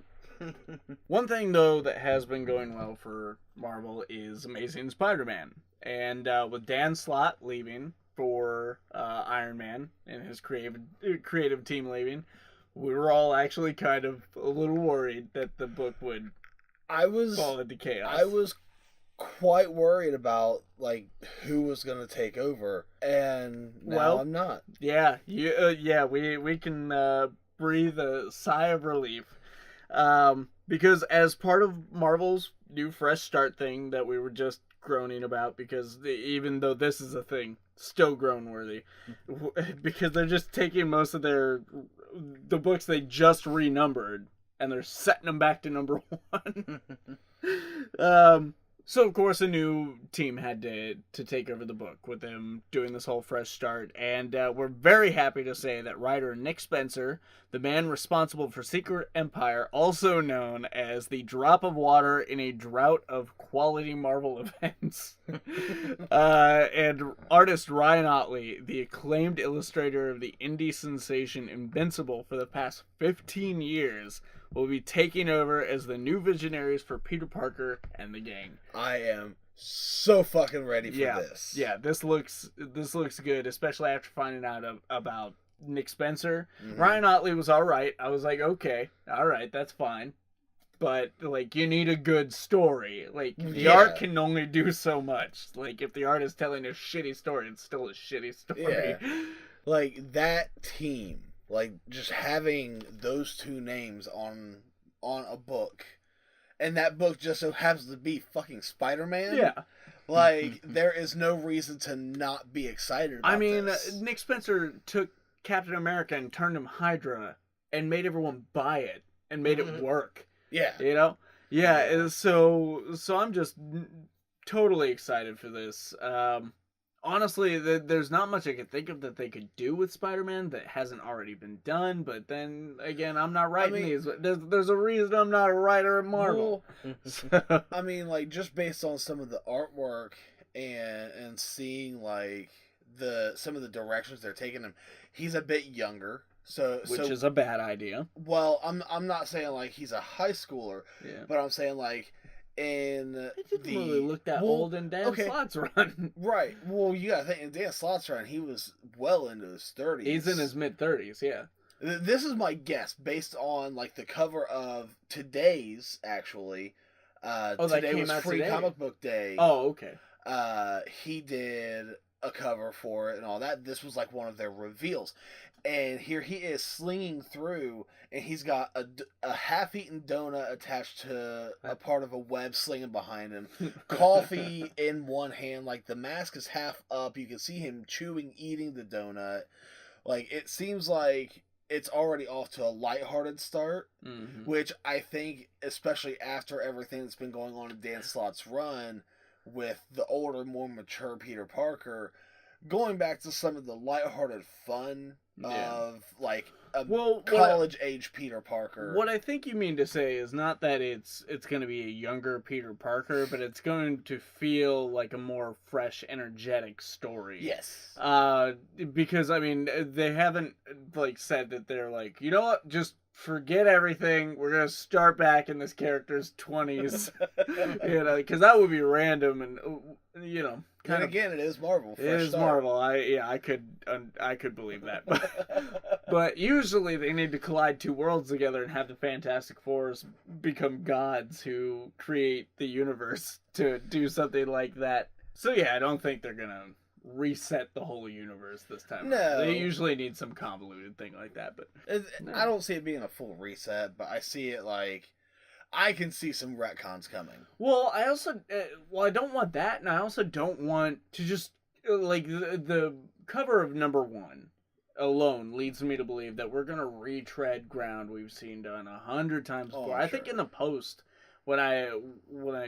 One thing, though, that has been going well for Marvel is Amazing Spider-Man. And with Dan Slott leaving for his creative team leaving, we were all actually kind of a little worried that the book would fall into chaos. I was quite worried about like who was going to take over, and now I'm not. Yeah, we can breathe a sigh of relief, because as part of Marvel's new fresh start thing that we were just groaning about, because even though this is a thing, still groan worthy, because they're just taking most of the books they just renumbered and they're setting them back to number 1. So, of course, a new team had to take over the book with them doing this whole fresh start. And we're very happy to say that writer Nick Spencer, the man responsible for Secret Empire, also known as the drop of water in a drought of quality Marvel events, and artist Ryan Ottley, the acclaimed illustrator of the indie sensation Invincible for the past 15 years, will be taking over as the new visionaries for Peter Parker and the gang. I am so fucking ready for this. Yeah, this looks good, especially after finding out about Nick Spencer. Mm-hmm. Ryan Ottley was all right. I was like, okay, all right, that's fine. But like, you need a good story. Like, the art can only do so much. Like, if the art is telling a shitty story, it's still a shitty story. Yeah. Like, that team, like, just having those two names on a book, and that book just so happens to be fucking Spider-Man. Yeah. Like, there is no reason to not be excited about this. Nick Spencer took Captain America and turned him Hydra and made everyone buy it and made it work. Yeah. You know? Yeah, so I'm just totally excited for this. Honestly, there's not much I could think of that they could do with Spider-Man that hasn't already been done. But then again, I'm not writing these. There's a reason I'm not a writer at Marvel. Well, I mean, like, just based on some of the artwork and seeing like some of the directions they're taking him, he's a bit younger. Which is a bad idea. Well, I'm not saying like he's a high schooler, but I'm saying like. And it didn't really look that old in Dan Slott's run. Right. Well, you gotta think, in Dan Slott's run, he was well into his 30s. He's in his mid-30s, yeah. This is my guess, based on, like, the cover of today's, actually. Today was Free Comic Book Day. Oh, okay. He did a cover for it and all that. This was, like, one of their reveals. And here he is slinging through, and he's got a half-eaten donut attached to a part of a web slinging behind him. Coffee in one hand, like the mask is half up. You can see him chewing, eating the donut. Like, it seems like it's already off to a lighthearted start, which I think, especially after everything that's been going on in Dan Slott's run with the older, more mature Peter Parker, going back to some of the lighthearted fun of like a college age Peter Parker. What I think you mean to say is not that it's going to be a younger Peter Parker, but it's going to feel like a more fresh, energetic story. Yes. Because I mean, they haven't like said that they're like, you know what, just forget everything. We're gonna start back in this character's 20s. You know, because that would be random and you know. And again, it is Marvel. It is Marvel. I could believe that. But usually they need to collide two worlds together and have the Fantastic Fours become gods who create the universe to do something like that. So yeah, I don't think they're gonna reset the whole universe this time. No. They usually need some convoluted thing like that. But no. I don't see it being a full reset, but I see it like. I can see some retcons coming. Well, I also, I don't want that, and I also don't want to just, like, the cover of #1 alone leads me to believe that we're going to retread ground we've seen done 100 times before. I think in the post, when I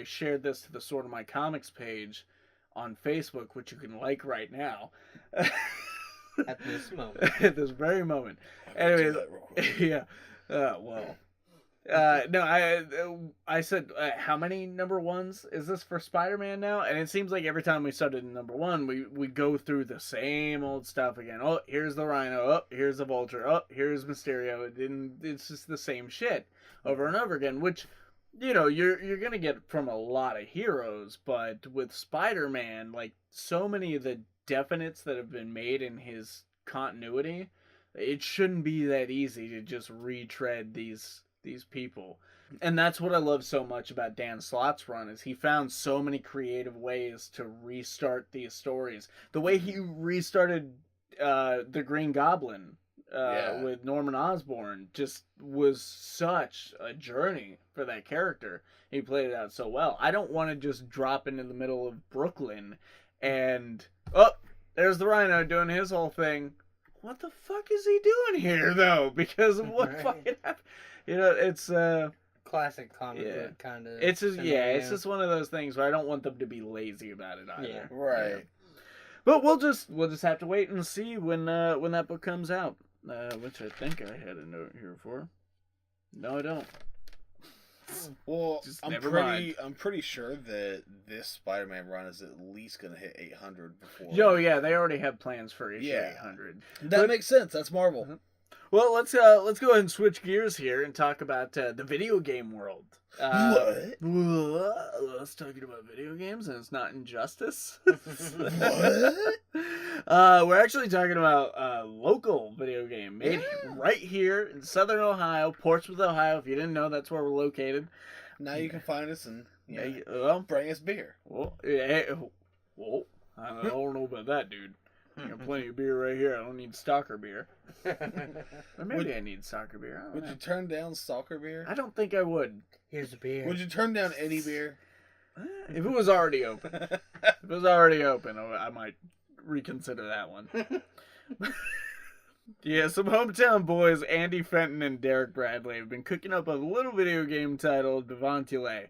shared this to the Sort of My Comics page on Facebook, which you can like right now. At this moment. At this very moment. Anyways, yeah. Well... no, I said, how many #1s is this for Spider-Man now? And it seems like every time we started in #1, we go through the same old stuff again. Oh, here's the Rhino. Oh, here's the Vulture. Oh, here's Mysterio. It's just the same shit over and over again, which, you know, you're going to get from a lot of heroes, but with Spider-Man, like, so many of the definites that have been made in his continuity, it shouldn't be that easy to just retread these people. And that's what I love so much about Dan Slott's run, is he found so many creative ways to restart these stories. The way he restarted the Green Goblin with Norman Osborn just was such a journey for that character. He played it out so well. I don't want to just drop into the middle of Brooklyn and, oh, there's the Rhino doing his whole thing. What the fuck is he doing here, though? Because of what fucking happened. You know, it's classic comic book kind of. It's just, it's just one of those things where I don't want them to be lazy about it either. Yeah. Right. Yeah. But we'll just have to wait and see when that book comes out, which I think I had a note here for. No, I don't. Well, I'm pretty sure that this Spider-Man run is at least going to hit 800 before. Yo, yeah, they already have plans for issue 800. That makes sense. That's Marvel. Uh-huh. Well, let's go ahead and switch gears here and talk about the video game world. What? Let's talk about video games, and it's not Injustice. What? We're actually talking about a local video game made right here in Southern Ohio, Portsmouth, Ohio. If you didn't know, that's where we're located. Now you can find us and bring us beer. Well, I don't know about that, dude. I got plenty of beer right here. I don't need stalker beer. Or maybe I need stalker beer. Would you turn down stalker beer? I don't think I would. Here's a beer. Would you turn down any beer? If it was already open. I might reconsider that one. Yeah, some hometown boys, Andy Fenton and Derek Bradley, have been cooking up a little video game titled Bevontule.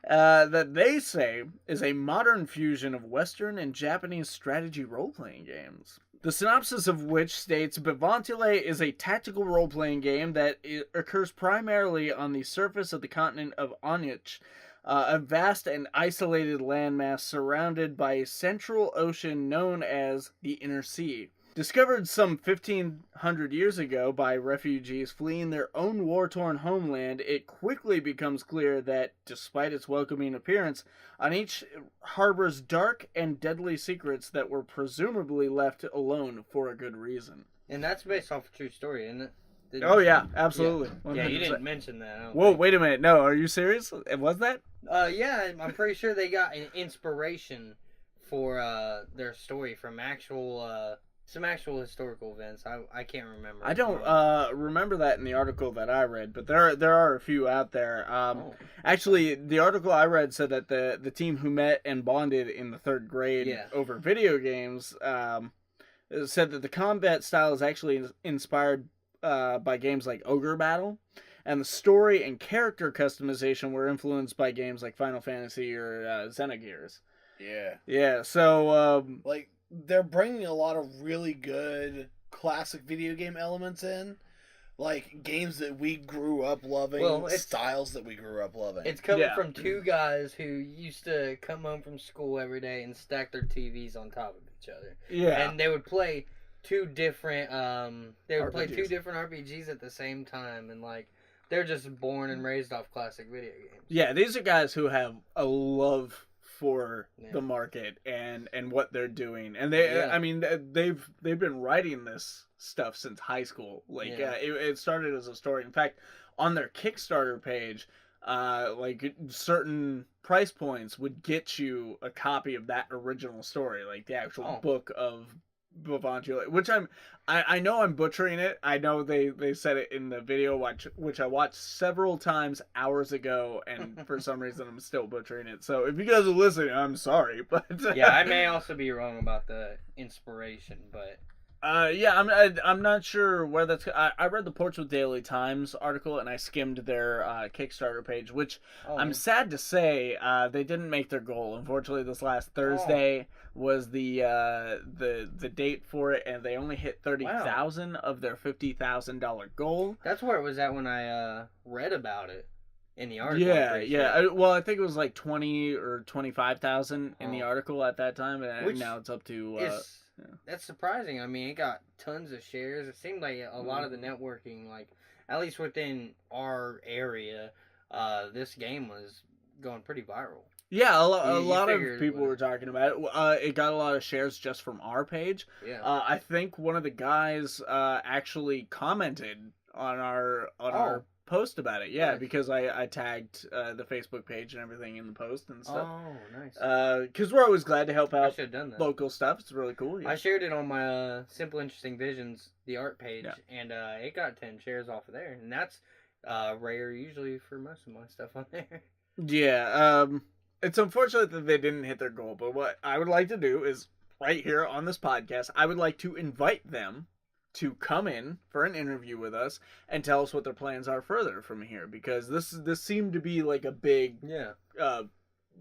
That they say is a modern fusion of Western and Japanese strategy role-playing games. The synopsis of which states, Bevontule is a tactical role-playing game that occurs primarily on the surface of the continent of Onyx, a vast and isolated landmass surrounded by a central ocean known as the Inner Sea. Discovered some 1,500 years ago by refugees fleeing their own war-torn homeland, it quickly becomes clear that, despite its welcoming appearance, on each harbors dark and deadly secrets that were presumably left alone for a good reason. And that's based off a true story, isn't it? Yeah, absolutely. Yeah, you didn't mention that. Whoa, wait a minute. No, are you serious? Was that? Yeah, I'm pretty sure they got an inspiration for their story from some actual historical events. I can't remember. I don't remember that in the article that I read, but there are a few out there. Actually, the article I read said that the team who met and bonded in the 3rd grade over video games said that the combat style is actually inspired by games like Ogre Battle, and the story and character customization were influenced by games like Final Fantasy or Xenogears. Yeah. So they're bringing a lot of really good classic video game elements in, like games that we grew up loving, styles that we grew up loving. It's coming from two guys who used to come home from school every day and stack their TVs on top of each other. Yeah, and they would play two different RPGs at the same time, and they're just born and raised off classic video games. Yeah, these are guys who have a love for the market and what they're doing, and they've been writing this stuff since high school. It started as a story. In fact, on their Kickstarter page, certain price points would get you a copy of that original story, like the actual book of Bevontule, which I know I'm butchering it. I know they said it in the video, which I watched several times hours ago, and for some reason I'm still butchering it. So if you guys are listening, I'm sorry, but yeah, I may also be wrong about the inspiration, but I'm not sure where that's. I read the Portsmouth Daily Times article and I skimmed their Kickstarter page, which I'm sad to say they didn't make their goal. Unfortunately, this last Thursday was the date for it, and they only hit 30,000 of their $50,000 goal. That's where it was at when I read about it in the article. Well, I think it was like 20 or 25,000 in the article at that time, and now it's up to. That's surprising. I mean, it got tons of shares. It seemed like a lot of the networking, at least within our area, this game was going pretty viral. Yeah, a lot of people were talking about it. It got a lot of shares just from our page. Yeah. I think one of the guys actually commented on our post about it. Yeah, nice. Because I tagged the Facebook page and everything in the post and stuff. Oh, nice. Because we're always glad to help out done that. Local stuff. It's really cool. Yeah. I shared it on my Simple Interesting Visions, the art page, and it got 10 shares off of there. And that's rare usually for most of my stuff on there. Yeah, it's unfortunate that they didn't hit their goal, but what I would like to do is, right here on this podcast, I would like to invite them to come in for an interview with us and tell us what their plans are further from here, because this seemed to be like a big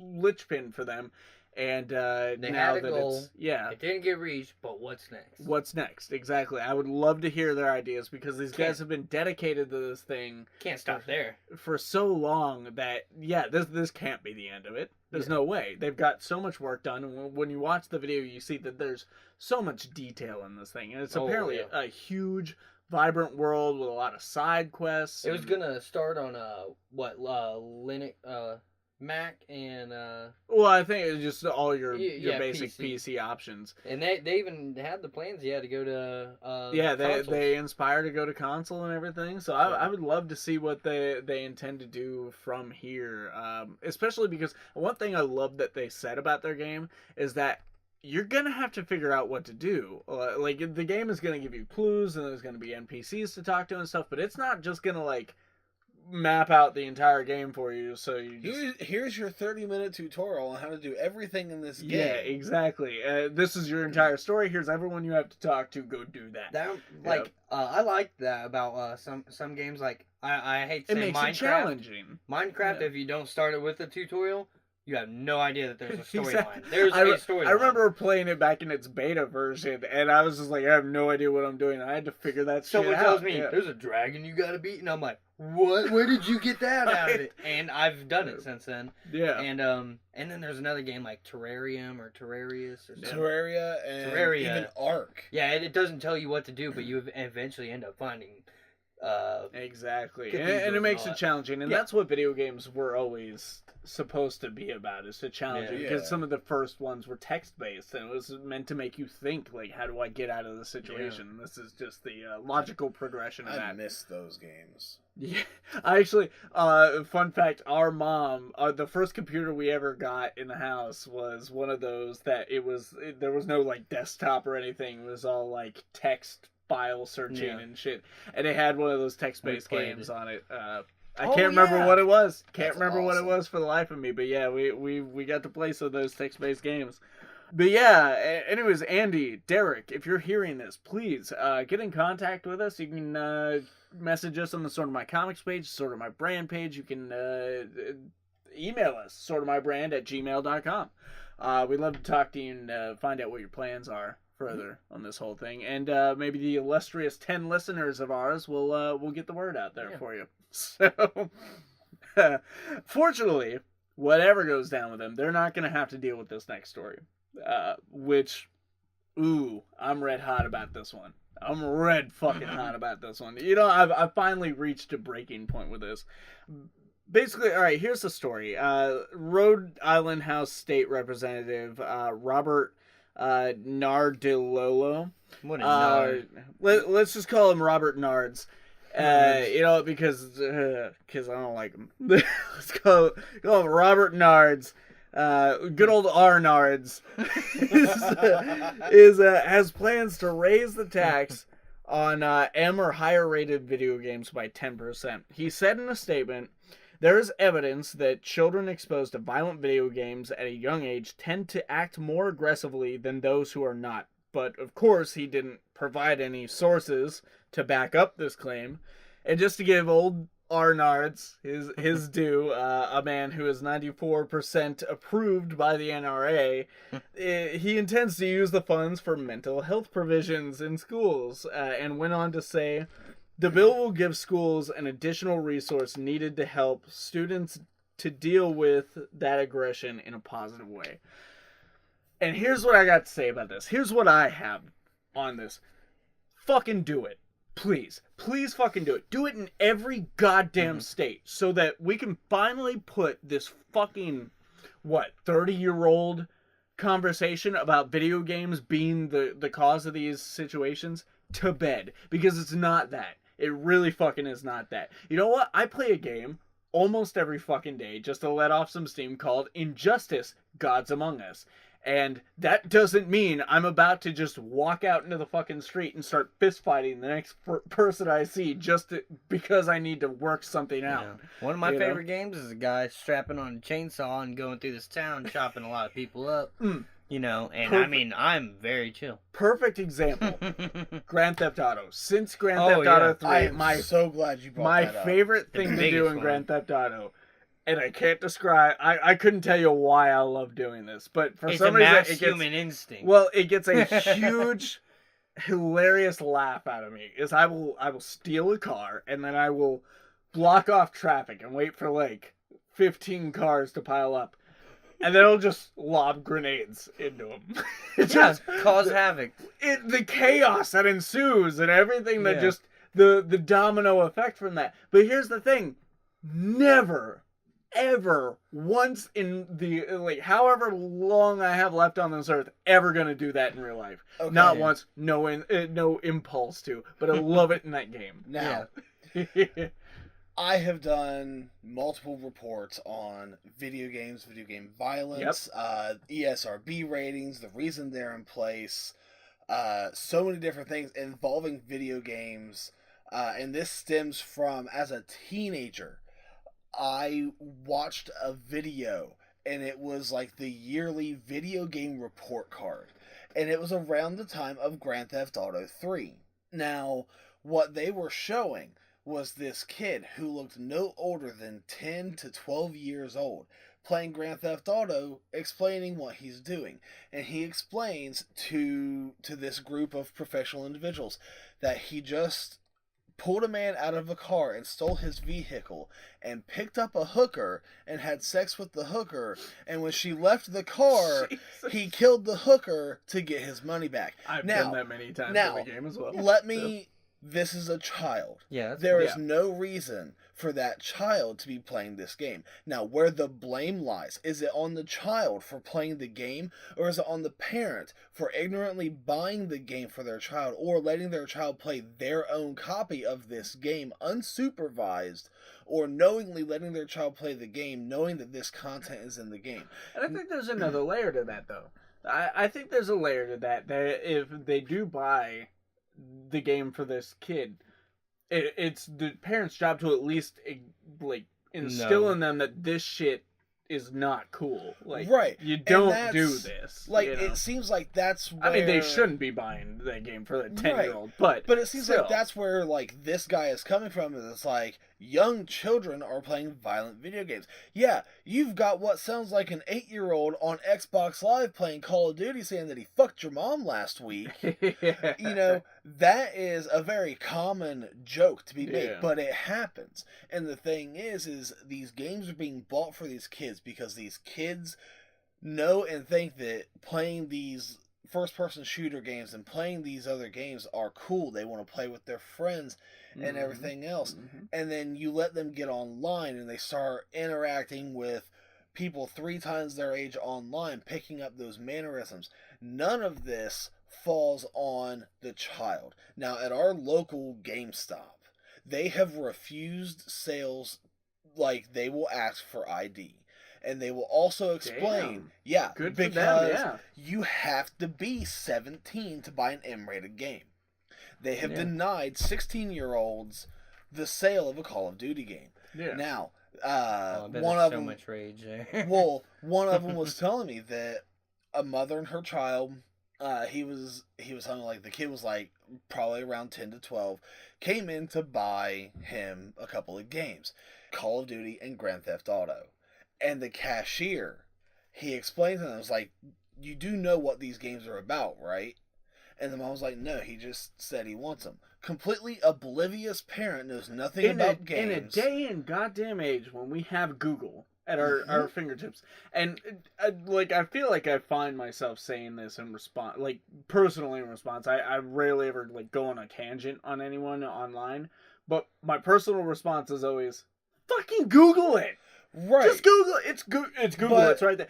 linchpin for them. And they now had a that goal. it didn't get reached, but what's next? What's next? Exactly. I would love to hear their ideas, because these guys have been dedicated to this thing. Can't stop there for so long that this can't be the end of it. There's no way. They've got so much work done, and when you watch the video, you see that there's so much detail in this thing, and it's apparently a huge, vibrant world with a lot of side quests. It was gonna start on Linux. Mac and well, I think it's just all your basic PC options, and they even had the plans to go to they inspire to go to console and everything. So I would love to see what they intend to do from here, especially because one thing I love that they said about their game is that you're gonna have to figure out what to do. Like, the game is gonna give you clues, and there's gonna be NPCs to talk to and stuff, but it's not just gonna like map out the entire game for you, so here's your 30-minute tutorial on how to do everything in this game. Yeah, exactly. This is your entire story. Here's everyone you have to talk to. Go do that. I like that about some games. Like, I hate to say Minecraft. It makes it challenging. Minecraft, if you don't start it with a tutorial, you have no idea that there's a storyline. There's a storyline. I remember playing it back in its beta version, and I was just like, I have no idea what I'm doing. I had to figure that shit out. Someone tells me, there's a dragon you gotta beat, and I'm like, what? Where did you get that out of it? And I've done it since then. Yeah. And then there's another game like Terrarium or Terrarius or something. Terraria even Ark. Yeah, it doesn't tell you what to do, but you eventually end up finding exactly, and it makes it challenging, and that's what video games were always supposed to be about, is to challenge you, because some of the first ones were text-based, and it was meant to make you think, like, how do I get out of the situation? This is just the logical progression of that. I miss those games. Yeah, I actually, fun fact, our mom, the first computer we ever got in the house was one of those that there was no, like, desktop or anything. It was all, like, text file searching and shit, and it had one of those text-based games on it. I can't remember what it was. Can't remember what it was for the life of me, but yeah, we got to play some of those text-based games. But yeah, anyways, Andy, Derek, if you're hearing this, please get in contact with us. You can message us on the Sort of My Comics page, Sort of My Brand page. You can email us, sortofmybrand@gmail.com. We'd love to talk to you and find out what your plans are further on this whole thing, and maybe the illustrious 10 listeners of ours will get the word out there for you. So fortunately, whatever goes down with them, they're not going to have to deal with this next story, which I'm red hot about this one. I'm red fucking hot about this one. You know, I've finally reached a breaking point with this. Basically, all right, here's the story. Rhode Island House State Representative Robert Nardilolo. What a nard. Let's just call him Robert Nards. You know, because I don't like him. Let's call him Robert Nards. Good old R Nards has plans to raise the tax on M or higher rated video games by 10%. He said in a statement, "There is evidence that children exposed to violent video games at a young age tend to act more aggressively than those who are not." But, of course, he didn't provide any sources to back up this claim. And just to give old Arnards his due, a man who is 94% approved by the NRA, he intends to use the funds for mental health provisions in schools, and went on to say, "The bill will give schools an additional resource needed to help students to deal with that aggression in a positive way." And here's what I got to say about this. Here's what I have on this. Fucking do it. Please. Please fucking do it. Do it in every goddamn state so that we can finally put this fucking 30-year-old conversation about video games being the cause of these situations to bed, because it's not that. It really fucking is not that. You know what? I play a game almost every fucking day just to let off some steam called Injustice: Gods Among Us. And that doesn't mean I'm about to just walk out into the fucking street and start fist fighting the next person I see because I need to work something out. Yeah. One of my favorite games is a guy strapping on a chainsaw and going through this town chopping a lot of people up. You know, and Perfect. I mean, I'm very chill. Perfect example. Grand Theft Auto. Since Grand Theft Auto 3, I'm so glad you brought that up. My favorite thing to do in Grand Theft Auto, and I can't describe, I couldn't tell you why I love doing this, but for some reason it gets human instinct. Well, it gets a huge, hilarious laugh out of me. Is I will steal a car and then I will block off traffic and wait for like 15 cars to pile up, and then I'll just lob grenades into them. Just cause havoc. The chaos that ensues and everything that just the domino effect from that. But here's the thing: never, ever once in the like however long I have left on this earth ever gonna do that in real life. Okay. Not once. No impulse to. But I love it in that game. Now. I have done multiple reports on video games, video game violence, ESRB ratings, the reason they're in place, so many different things involving video games, and this stems from, as a teenager, I watched a video, and it was like the yearly video game report card, and it was around the time of Grand Theft Auto 3. Now, what they were showing was this kid who looked no older than 10 to 12 years old playing Grand Theft Auto, explaining what he's doing. And he explains to this group of professional individuals that he just pulled a man out of a car and stole his vehicle and picked up a hooker and had sex with the hooker, and when she left the car, he killed the hooker to get his money back. I've done that many times in the game as well. This is a child. Yeah. There is no reason for that child to be playing this game. Now, where the blame lies, is it on the child for playing the game, or is it on the parent for ignorantly buying the game for their child, or letting their child play their own copy of this game unsupervised, or knowingly letting their child play the game knowing that this content is in the game? And I think there's another layer to that, though. I think there's a layer to that if they do buy the game for this kid, it's the parents' job to at least like instill in them that this shit is not cool. Like, right, you don't do this. Like, it seems like that's where... I mean, they shouldn't be buying that game for the 10-year-old, but it seems like that's where like this guy is coming from. Is it's like young children are playing violent video games. Yeah, you've got what sounds like an 8-year-old on Xbox Live playing Call of Duty saying that he fucked your mom last week. You know, that is a very common joke to be made, but it happens. And the thing is these games are being bought for these kids because these kids know and think that playing these first-person shooter games and playing these other games are cool. They want to play with their friends and everything else. And then you let them get online and they start interacting with people 3 times their age online, picking up those mannerisms. None of this falls on the child. Now, at our local GameStop, they have refused sales. Like, they will ask for ID. And they will also explain, good because for them, you have to be 17 to buy an M-rated game. They have denied 16-year-olds the sale of a Call of Duty game. Yeah. Now, one of them, much rage there. Well, one of them was telling me that a mother and her child, he was telling me, like, the kid was like probably around 10 to 12, came in to buy him a couple of games, Call of Duty and Grand Theft Auto. And the cashier, he explained to them, was like, you do know what these games are about, right? And the mom was like, no, he just said he wants them. Completely oblivious parent, knows nothing about games. In a day and goddamn age when we have Google at our fingertips. And, like, I feel like I find myself saying this in response, like, personally in response. I rarely ever, like, go on a tangent on anyone online. But my personal response is always, fucking Google it! Right. Just Google it. It's Google. It's right there.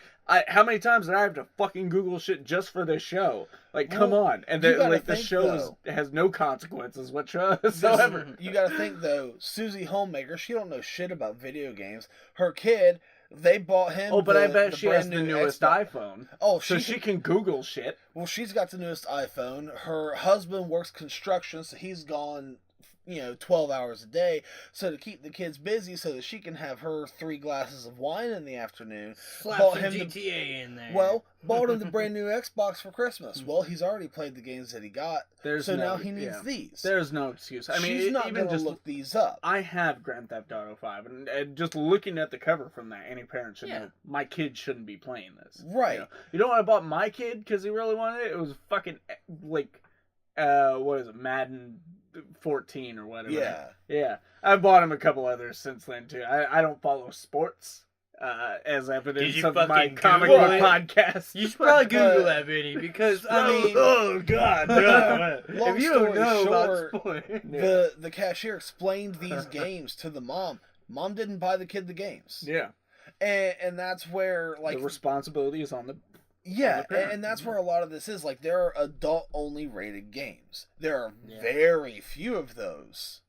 How many times did I have to fucking Google shit just for this show? Like, come on. And then, like, the show has no consequences whatsoever. You gotta think, though, Susie Homemaker, she don't know shit about video games. Her kid, they bought him I bet she has the newest iPhone. Oh, so she can Google shit. Well, she's got the newest iPhone. Her husband works construction, so he's gone 12 hours a day. So to keep the kids busy so that she can have her 3 glasses of wine in the afternoon. Slap some GTA in there. Well, bought him the brand new Xbox for Christmas. Well, he's already played the games that he got. Now he needs these. There's no excuse. I mean, she's not going to look these up. I have Grand Theft Auto 5, and just looking at the cover from that, any parent should know my kid shouldn't be playing this. Right. You know what I bought my kid because he really wanted it? It was fucking, like, what is it, Madden 14 or whatever. Yeah. I've bought him a couple others since then too. I don't follow sports, as evidence of my comic book podcast. You should probably Google that, Vinny, because I mean, oh god, if you don't know about sports, the cashier explained these games to the mom. Mom didn't buy the kid the games. Yeah, and that's where like the responsibility is on the. Yeah, and that's where a lot of this is. Like, there are adult-only rated games. There are very few of those.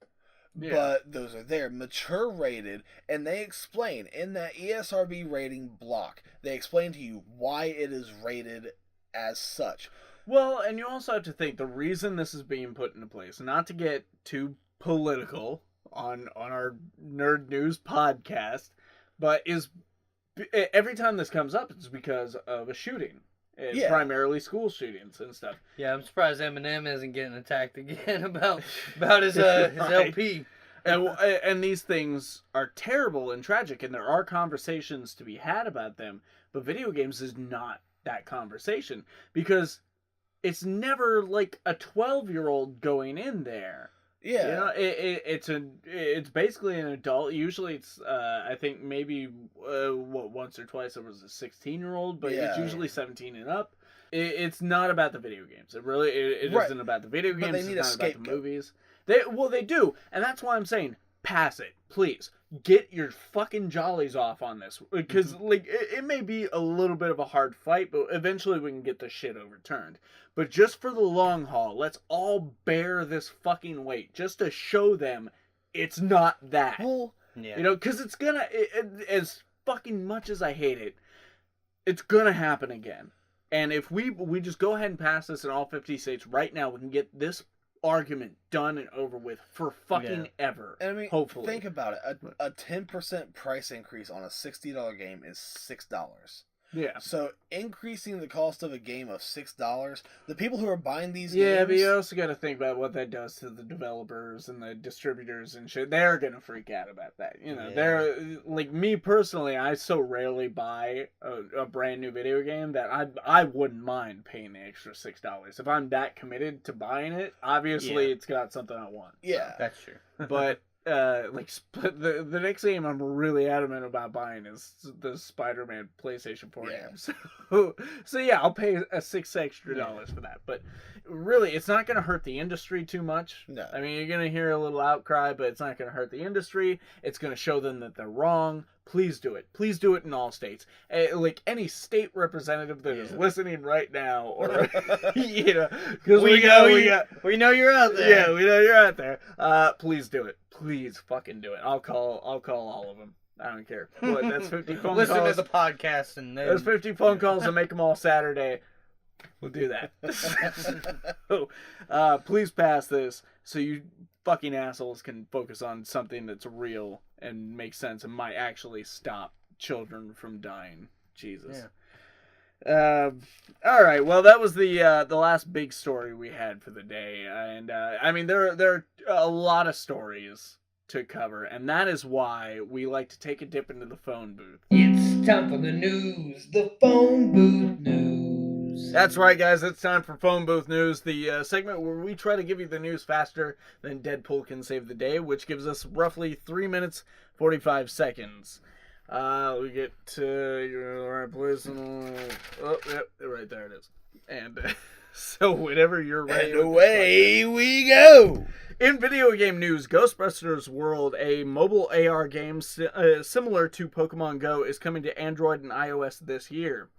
Yeah. But those are there. Mature rated, and they explain in that ESRB rating block, they explain to you why it is rated as such. Well, and you also have to think, the reason this is being put into place, not to get too political on our Nerd News podcast, but is... every time this comes up, it's because of a shooting. It's primarily school shootings and stuff. Yeah, I'm surprised Eminem isn't getting attacked again about his LP. And these things are terrible and tragic, and there are conversations to be had about them, but video games is not that conversation, because it's never like a 12-year-old going in there. Yeah, it's basically an adult. Usually, it's I think maybe once or twice it was a 16-year-old, but it's usually 17 and up. It's not about the video games. It isn't about the video games. It's not about the movies. They do, and that's why I'm saying pass it, please. Get your fucking jollies off on this, because like it may be a little bit of a hard fight, but eventually we can get the shit overturned. But just for the long haul, let's all bear this fucking weight just to show them it's not that. Well, because it's gonna, as fucking much as I hate it, it's gonna happen again. And if we just go ahead and pass this in all 50 states right now, we can get this argument done and over with for fucking ever. And I mean, hopefully. Think about it. A 10% price increase on a $60 game is $6. Yeah. So increasing the cost of a game of $6, the people who are buying these games... Yeah, but you also got to think about what that does to the developers and the distributors and shit. They're going to freak out about that. They're... Like, me personally, I so rarely buy a brand new video game that I wouldn't mind paying the extra $6. If I'm that committed to buying it, obviously it's got something I want. Yeah. So. That's true. But... the next game I'm really adamant about buying is the Spider-Man PlayStation 4 game. So yeah, I'll pay $6 extra for that. But really, it's not going to hurt the industry too much. No. I mean, you're going to hear a little outcry, but it's not going to hurt the industry. It's going to show them that they're wrong. Please do it. Please do it in all states. Like any state representative that is listening right now, or because we know you're out there. Yeah, we know you're out there. Please do it. Please fucking do it. I'll call all of them. I don't care. What? That's 50 phone calls. Listen to the podcast and then... There's 50 phone calls and make them all Saturday. We'll do that. So, please pass this so you fucking assholes can focus on something that's real and makes sense and might actually stop children from dying. Jesus. Yeah. All right. Well, that was the last big story we had for the day, and I mean there are a lot of stories to cover, and that is why we like to take a dip into the phone booth. It's time for the news, the phone booth news. That's right, guys. It's time for Phone Booth News, the segment where we try to give you the news faster than Deadpool can save the day, which gives us roughly 3 minutes 45 seconds. We get to the right place. Oh, yep, right there it is. And so whenever you're ready, and away we go. In video game news, Ghostbusters World, a mobile AR game similar to Pokemon Go, is coming to Android and iOS this year.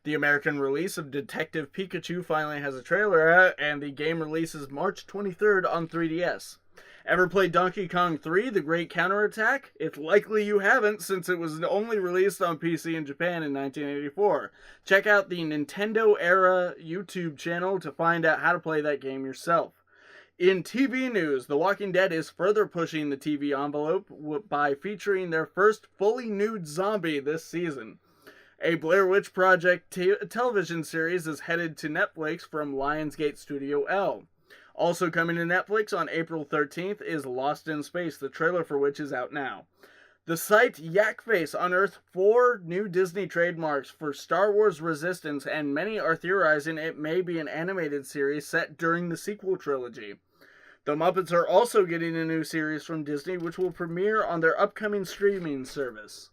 The American release of Detective Pikachu finally has a trailer out, and the game releases March 23rd on 3DS. Ever played Donkey Kong 3, The Great Counterattack? It's likely you haven't, since it was only released on PC in Japan in 1984. Check out the Nintendo Era YouTube channel to find out how to play that game yourself. In TV news, The Walking Dead is further pushing the TV envelope by featuring their first fully nude zombie this season. A Blair Witch Project television series is headed to Netflix from Lionsgate Studio L. Also coming to Netflix on April 13th is Lost in Space, the trailer for which is out now. The site Yakface unearthed 4 new Disney trademarks for Star Wars Resistance, and many are theorizing it may be an animated series set during the sequel trilogy. The Muppets are also getting a new series from Disney, which will premiere on their upcoming streaming service.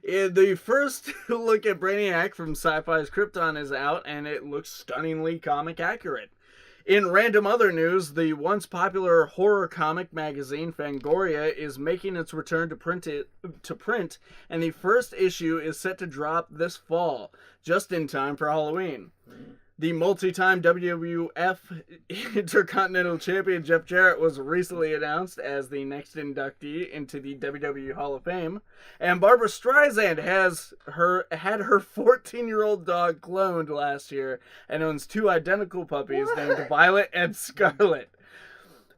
The first look at Brainiac from Sci-Fi's Krypton is out, and it looks stunningly comic accurate. In random other news, the once popular horror comic magazine Fangoria is making its return to print, and the first issue is set to drop this fall, just in time for Halloween. The multi-time WWF Intercontinental Champion Jeff Jarrett was recently announced as the next inductee into the WWE Hall of Fame, and Barbra Streisand had her 14-year-old dog cloned last year and owns 2 identical puppies named Violet and Scarlet.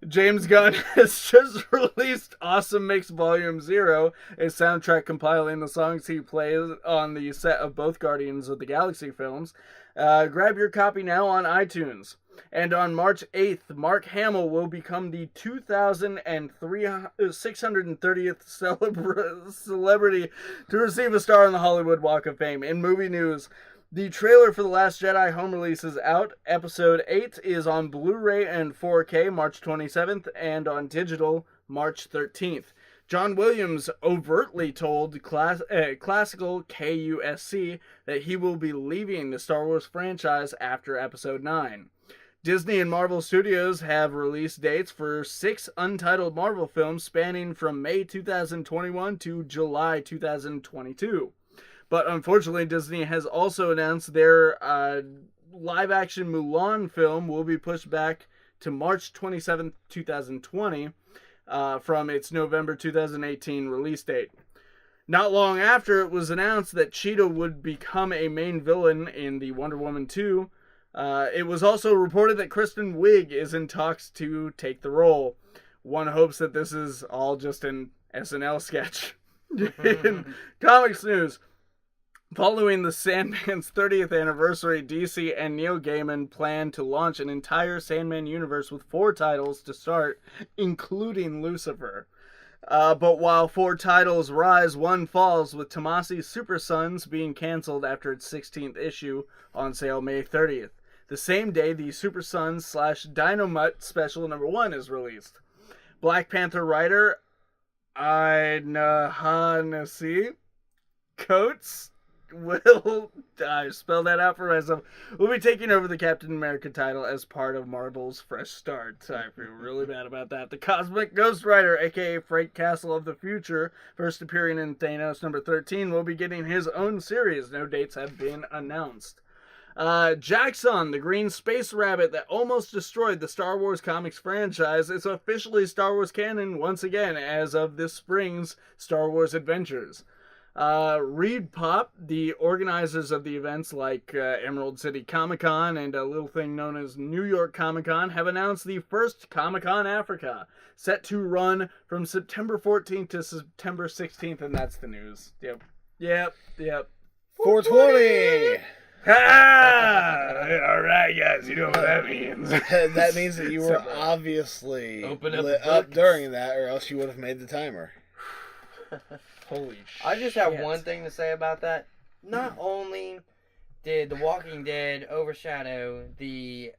James Gunn has just released Awesome Mix Volume 0, a soundtrack compiling the songs he plays on the set of both Guardians of the Galaxy films. Grab your copy now on iTunes. And on March 8th, Mark Hamill will become the 2,630th celebrity to receive a star on the Hollywood Walk of Fame. In movie news, the trailer for The Last Jedi home release is out. Episode 8 is on Blu-ray and 4K March 27th and on digital March 13th. John Williams overtly told Classical KUSC that he will be leaving the Star Wars franchise after Episode 9. Disney and Marvel Studios have release dates for 6 untitled Marvel films spanning from May 2021 to July 2022. But unfortunately, Disney has also announced their live-action Mulan film will be pushed back to March 27, 2020, from its November 2018 release date. Not long after, it was announced that Cheetah would become a main villain in the Wonder Woman 2. It was also reported that Kristen Wiig is in talks to take the role. One hopes that this is all just an SNL sketch. In comics news, following the Sandman's 30th anniversary, DC and Neil Gaiman plan to launch an entire Sandman universe with 4 titles to start, including Lucifer. But while 4 titles rise, one falls, with Tomasi's Super Sons being cancelled after its 16th issue on sale May 30th. The same day, the Super Sons / Dynamite Special number 1 is released. Black Panther writer Ta-Nehisi Coates I spelled that out for myself, will be taking over the Captain America title as part of Marvel's Fresh Start. I feel really bad about that. The Cosmic Ghost Rider, aka Frank Castle of the Future, first appearing in Thanos number 13, will be getting his own series. No dates have been announced. Jackson, the green space rabbit that almost destroyed the Star Wars comics franchise, is officially Star Wars canon once again as of this spring's Star Wars Adventures. Reed Pop, the organizers of the events like Emerald City Comic-Con and a little thing known as New York Comic-Con, have announced the first Comic-Con Africa, set to run from September 14th to September 16th, and that's the news. Yep. 420! Alright, guys, you know what that means. That means that you were obviously lit up during that, or else you would have made the timer. Holy shit. I just have one thing to say about that. Not only did The Walking Dead overshadow the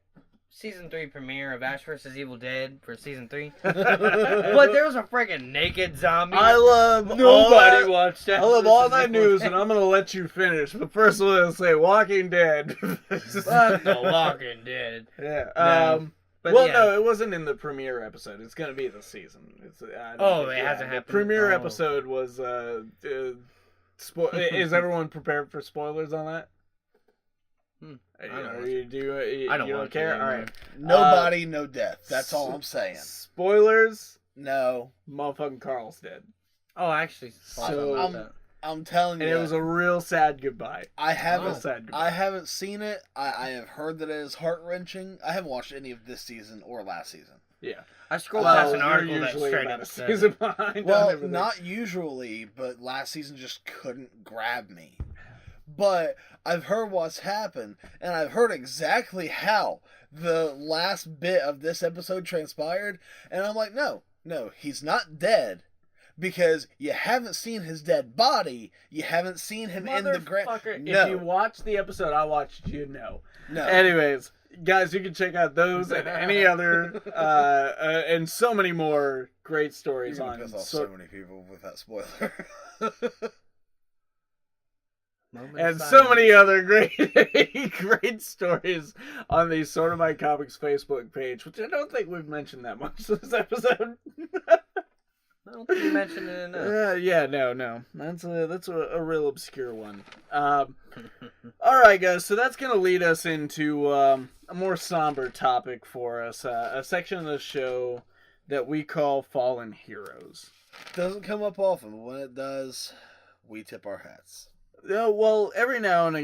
Season 3 premiere of Ash vs. Evil Dead for Season 3, but there was a freaking naked zombie. Nobody watched that. I love all that news, and I'm going to let you finish. But first I'm going to say Walking Dead. Fuck The Walking Dead. Yeah. No. But well, yeah. no, it wasn't in the premiere episode. It's gonna be this season. It hasn't happened. The premiere episode was. Is everyone prepared for spoilers on that? I don't care. All right. Nobody, no death. That's all I'm saying. Spoilers. No. Motherfucking Carl's dead. Oh, actually, so I'm telling you, and it was a real sad goodbye. I haven't seen it. I have heard that it is heart wrenching. I haven't watched any of this season or last season. Yeah, I scrolled past an article that straight up said. Well, not usually, but last season just couldn't grab me. But I've heard what's happened, and I've heard exactly how the last bit of this episode transpired, and I'm like, no, he's not dead. Because you haven't seen his dead body, you haven't seen him in the ground. No. If you watched the episode I watched, you know. No. Anyways, guys, you can check out those and any other, and so many more great stories You're on. Piss off so many people with that spoiler. And so many other great stories on the Sort of My Comics Facebook page, which I don't think we've mentioned that much this episode. I don't think you mentioned it enough. No. That's a real obscure one. All right, guys. So that's gonna lead us into a more somber topic for us. A section of the show that we call Fallen Heroes. Doesn't come up often, but when it does, we tip our hats. Well, every now and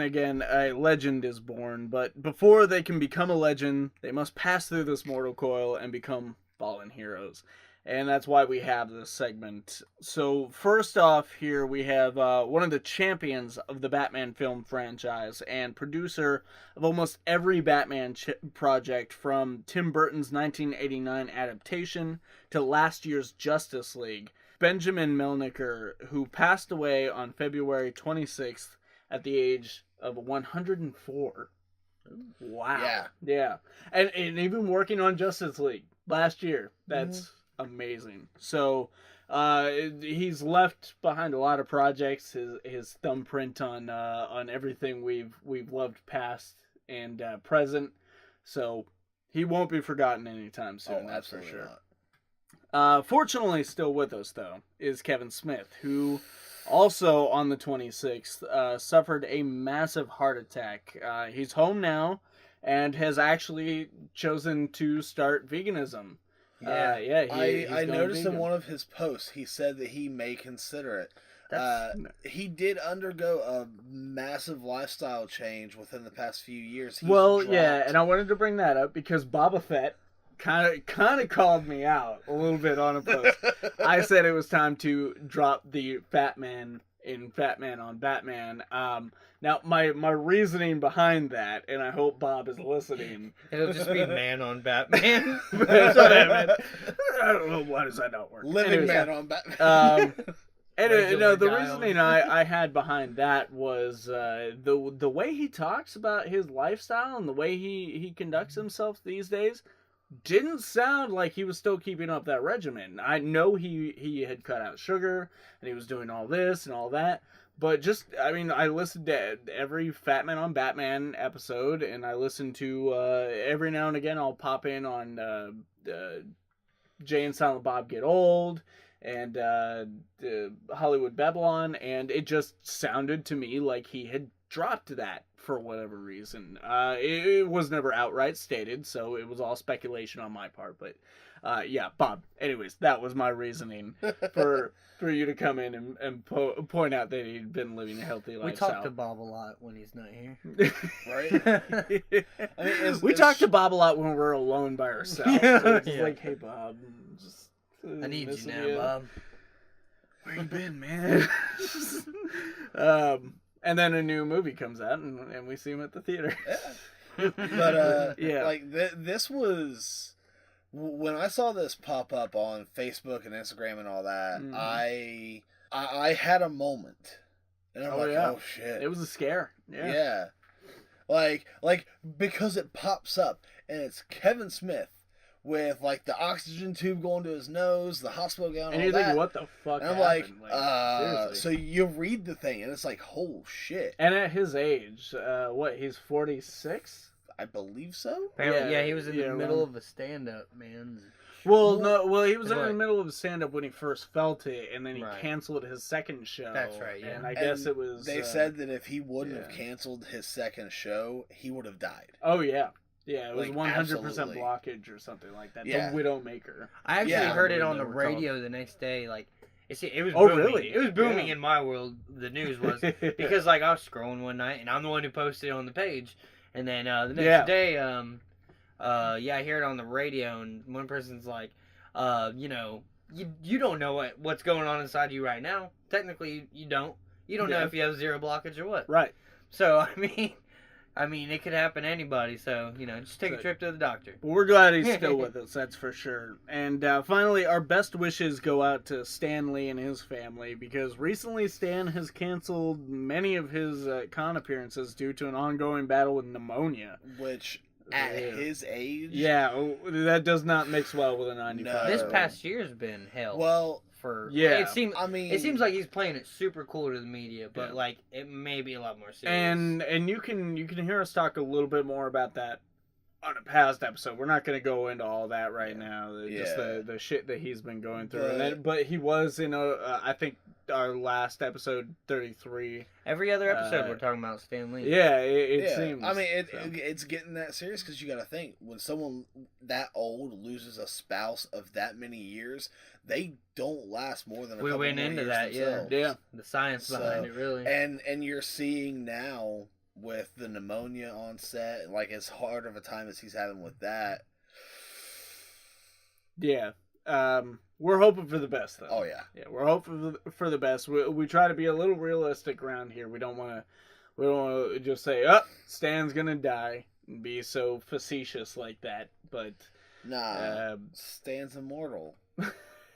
again, a legend is born, but before they can become a legend, they must pass through this mortal coil and become fallen heroes. And that's why we have this segment. So first off here, we have one of the champions of the Batman film franchise and producer of almost every Batman project, from Tim Burton's 1989 adaptation to last year's Justice League, Benjamin Melniker, who passed away on February 26th at the age of 104. Wow. Yeah. And even working on Justice League last year. That's amazing. So he's left behind a lot of projects, his thumbprint on everything we've loved past and present. So he won't be forgotten anytime soon. That's for sure. Fortunately, still with us though is Kevin Smith, who also on the 26th suffered a massive heart attack. He's home now and has actually chosen to start veganism. I noticed vegan. In one of his posts, he said that he may consider it. He did undergo a massive lifestyle change within the past few years. And I wanted to bring that up because Boba Fett kind of called me out a little bit on a post. I said it was time to drop the Fat Man in Fat Man on Batman. Now, my reasoning behind that, and I hope Bob is listening. It'll just be Man on Batman. That's what I meant. I don't know, why does that not work? Living Man on Batman. The reasoning I had behind that was the way he talks about his lifestyle and the way he conducts himself these days didn't sound like he was still keeping up that regimen. I know he had cut out sugar and he was doing all this and all that. But I listened to every Fat Man on Batman episode, and I listened to, every now and again, I'll pop in on Jay and Silent Bob Get Old, and Hollywood Babylon, and it just sounded to me like he had dropped that for whatever reason. It was never outright stated, so it was all speculation on my part, but Bob. Anyways, that was my reasoning for you to come in and point out that he'd been living a healthy lifestyle. We talk to Bob a lot when he's not here. Right? We talk to Bob a lot when we're alone by ourselves. So it's like, hey, Bob, I need you now, Bob. Where you been, man? And then a new movie comes out, and we see him at the theater. But this was... When I saw this pop up on Facebook and Instagram and all that, I had a moment. And I'm oh shit. It was a scare. Yeah. Like because it pops up and it's Kevin Smith with like the oxygen tube going to his nose, the hospital gown, and all that. Thinking, what the fuck? And I'm like, so you read the thing and it's like, oh shit. And at his age, he's 46? I believe so. Apparently, yeah, he was in the middle of a stand-up, man. Well, he was in the middle of a stand-up when he first felt it, and then he canceled his second show. That's right, yeah. And I guess it was... They said that if he wouldn't have canceled his second show, he would have died. Oh, yeah. Yeah, it was 100% blockage or something like that. Yeah. The Widowmaker. I actually heard it on the radio the next day, like... It was booming. Really? It was booming in my world, the news was. Because, like, I was scrolling one night, and I'm the one who posted it on the page. And then the next day, I hear it on the radio, and one person's like, you don't know what's going on inside you right now. Technically, you don't. You don't know if you have zero blockage or what. Right. So, I mean, it could happen to anybody, so, just take a trip to the doctor. We're glad he's still with us, that's for sure. And finally, our best wishes go out to Stan Lee and his family, because recently Stan has canceled many of his con appearances due to an ongoing battle with pneumonia. Which, at his age... Yeah, that does not mix well with a 95. No. This past year's been hell. Well... it seems like he's playing it super cool to the media, but like it may be a lot more serious. And you can hear us talk a little bit more about that on a past episode. We're not going to go into all that right now. Just the shit that he's been going through. But he was in I think our last episode 33. Every other episode we're talking about Stan Lee. Yeah, it seems. I mean, it's getting that serious because you got to think when someone that old loses a spouse of that many years, they don't last more than a couple went into years that, themselves. Yeah. The science behind it, really. And you're seeing now with the pneumonia on set, like as hard of a time as he's having with that. Yeah. We're hoping for the best, though. Oh, yeah. Yeah, we're hoping for the best. We try to be a little realistic around here. We don't want to just say, Stan's going to die and be so facetious like that. But nah, Stan's immortal.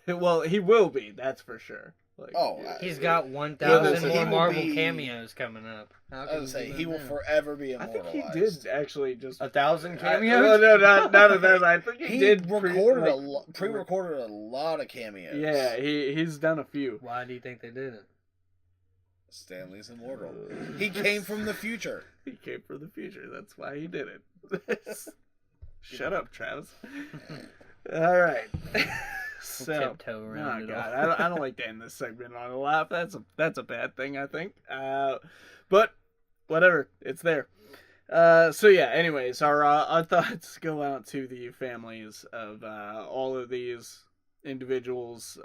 Well, he will be, that's for sure. Like, he's got 1,000 more Marvel cameos coming up. I was going to say, he will forever be immortalized. I think he did actually just... 1,000 cameos? No, not of those. I think he did pre-recorded a lot of cameos. Yeah, he's done a few. Why do you think they did it? Stanley's immortal. He came from the future. He came from the future. That's why he did it. Shut up, Travis. All right. So, tiptoe around it. God, I don't like to end this segment on a laugh. That's a bad thing, I think. But whatever, it's there. So yeah. Anyways, our thoughts go out to the families of all of these individuals.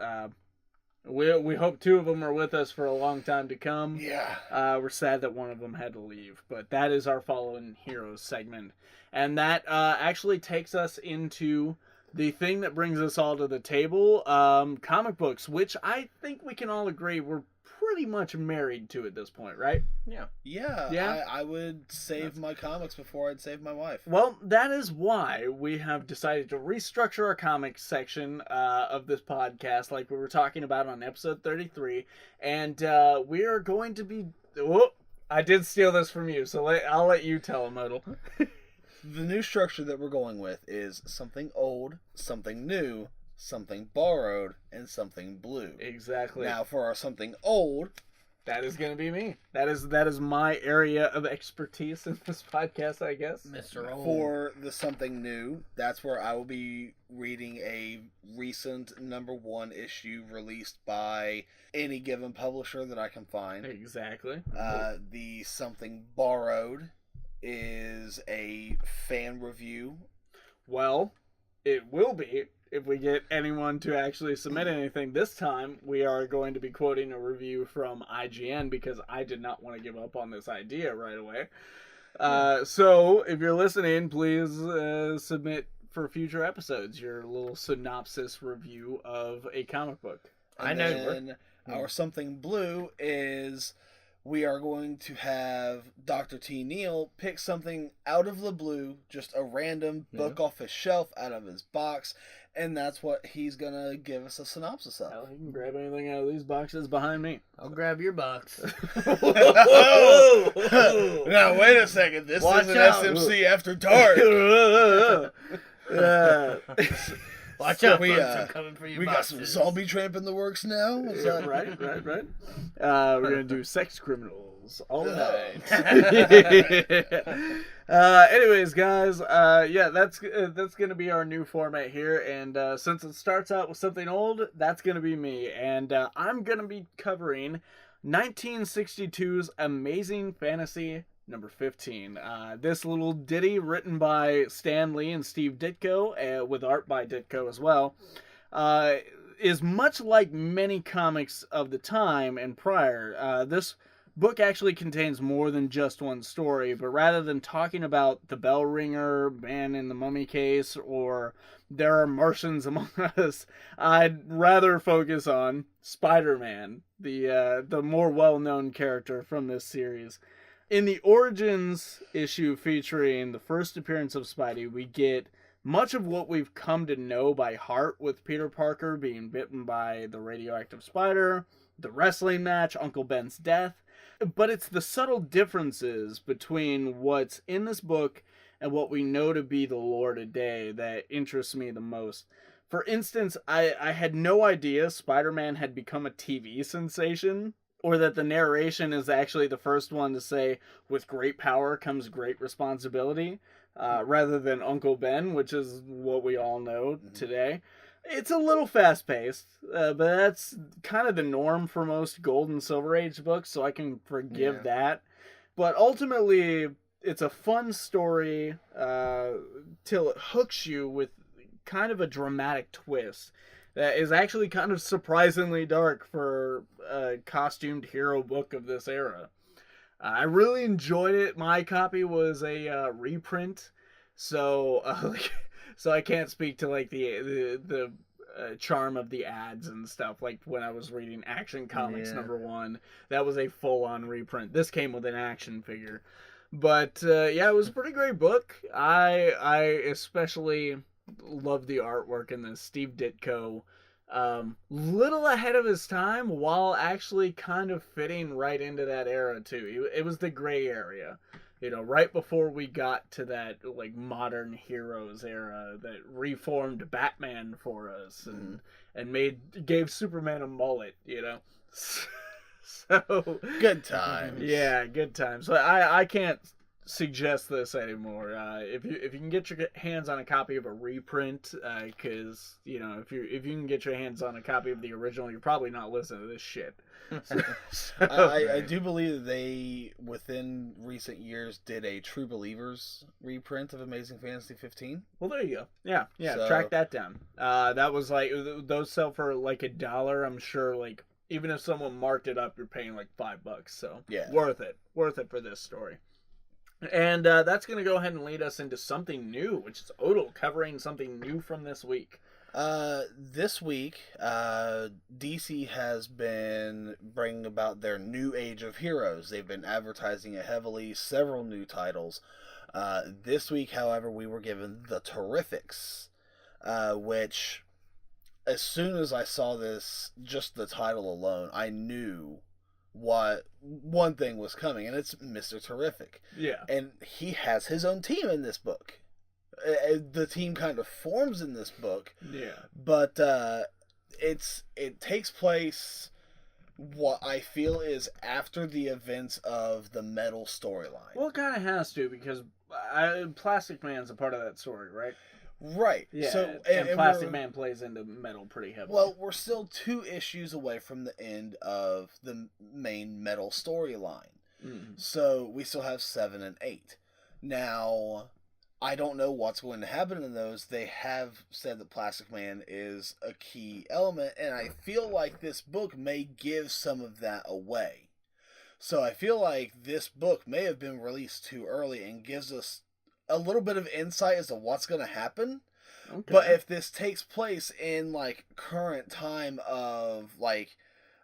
We hope 2 of them are with us for a long time to come. Yeah. We're sad that one of them had to leave, but that is our Fallen Heroes segment, and that actually takes us into the thing that brings us all to the table, comic books, which I think we can all agree we're pretty much married to at this point, right? Yeah. I would save my comics before I'd save my wife. Well, that is why we have decided to restructure our comics section of this podcast, like we were talking about on episode 33, and we are going to be... Oh, I did steal this from you, so I'll let you tell them, Odell. The new structure that we're going with is something old, something new, something borrowed, and something blue. Exactly. Now, for our something old, that is going to be me. That is my area of expertise in this podcast, I guess. Mr. Old. For the something new, that's where I will be reading a recent #1 issue released by any given publisher that I can find. Exactly. The something borrowed is a fan review. Well, it will be if we get anyone to actually submit anything. This time we are going to be quoting a review from IGN because I did not want to give up on this idea right away. So if you're listening, please submit for future episodes your little synopsis review of a comic book. And then our something blue is... we are going to have Dr. T. Neal pick something out of the blue, just a random book off his shelf, out of his box, and that's what he's going to give us a synopsis of. Hell, you can grab anything out of these boxes behind me. I'll grab your box. Whoa! Now, wait a second. This is an SMC After Dark. Watch out, I'm coming for you. We got some zombie tramp in the works now. Right. We're gonna do sex criminals all night. Anyways, guys, yeah, that's gonna be our new format here, and since it starts out with something old, that's gonna be me, and I'm gonna be covering 1962's Amazing Fantasy number 15. This little ditty written by Stan Lee and Steve Ditko, with art by Ditko as well, is much like many comics of the time and prior. This book actually contains more than just one story, but rather than talking about the bell ringer, man in the mummy case, or there are Martians among us, I'd rather focus on Spider-Man, the more well-known character from this series. In the Origins issue featuring the first appearance of Spidey, we get much of what we've come to know by heart, with Peter Parker being bitten by the radioactive spider, the wrestling match, Uncle Ben's death. But it's the subtle differences between what's in this book and what we know to be the lore today that interests me the most. For instance, I had no idea Spider-Man had become a TV sensation, or that the narration is actually the first one to say, with great power comes great responsibility, rather than Uncle Ben, which is what we all know today. It's a little fast-paced, but that's kind of the norm for most Gold and Silver Age books, so I can forgive that. But ultimately, it's a fun story till it hooks you with kind of a dramatic twist that is actually kind of surprisingly dark for a costumed hero book of this era. I really enjoyed it. My copy was a reprint, so so I can't speak to like the charm of the ads and stuff. Like when I was reading Action Comics number 1, that was a full-on reprint. This came with an action figure, but yeah, it was a pretty great book. I especially love the artwork in this. Steve Ditko, little ahead of his time, while actually kind of fitting right into that era too. It was the gray area, you know, right before we got to that like modern heroes era that reformed Batman for us and gave Superman a mullet, you know. So good times. Yeah, good times. So I can't suggest this anymore. If you can get your hands on a copy of a reprint, because you know, if you can get your hands on a copy of the original, you're probably not listening to this shit. I do believe that they, within recent years, did a True Believers reprint of Amazing Fantasy 15. Well, there you go. Yeah, so, track that down. That was like, those sell for like $1. I'm sure, like, even if someone marked it up, you're paying like $5. So yeah, worth it for this story. And that's going to go ahead and lead us into something new, which is Odell covering something new from this week. This week, DC has been bringing about their new age of heroes. They've been advertising it heavily, several new titles. This week, however, we were given The Terrifics, which, as soon as I saw this, just the title alone, I knew what one thing was coming, and it's Mr. Terrific. Yeah. And he has his own team in this book. The team kind of forms in this book. Yeah. But it takes place, what I feel is after the events of the Metal storyline. Well, it kind of has to, because Plastic Man's a part of that story, right? Right. Yeah, so, and Plastic Man plays into Metal pretty heavily. Well, we're still 2 issues away from the end of the main Metal storyline. Mm-hmm. So we still have 7 and 8. Now, I don't know what's going to happen in those. They have said that Plastic Man is a key element, and I feel like this book may give some of that away. So I feel like this book may have been released too early and gives us a little bit of insight as to what's going to happen. Okay. But if this takes place in, like, current time of, like,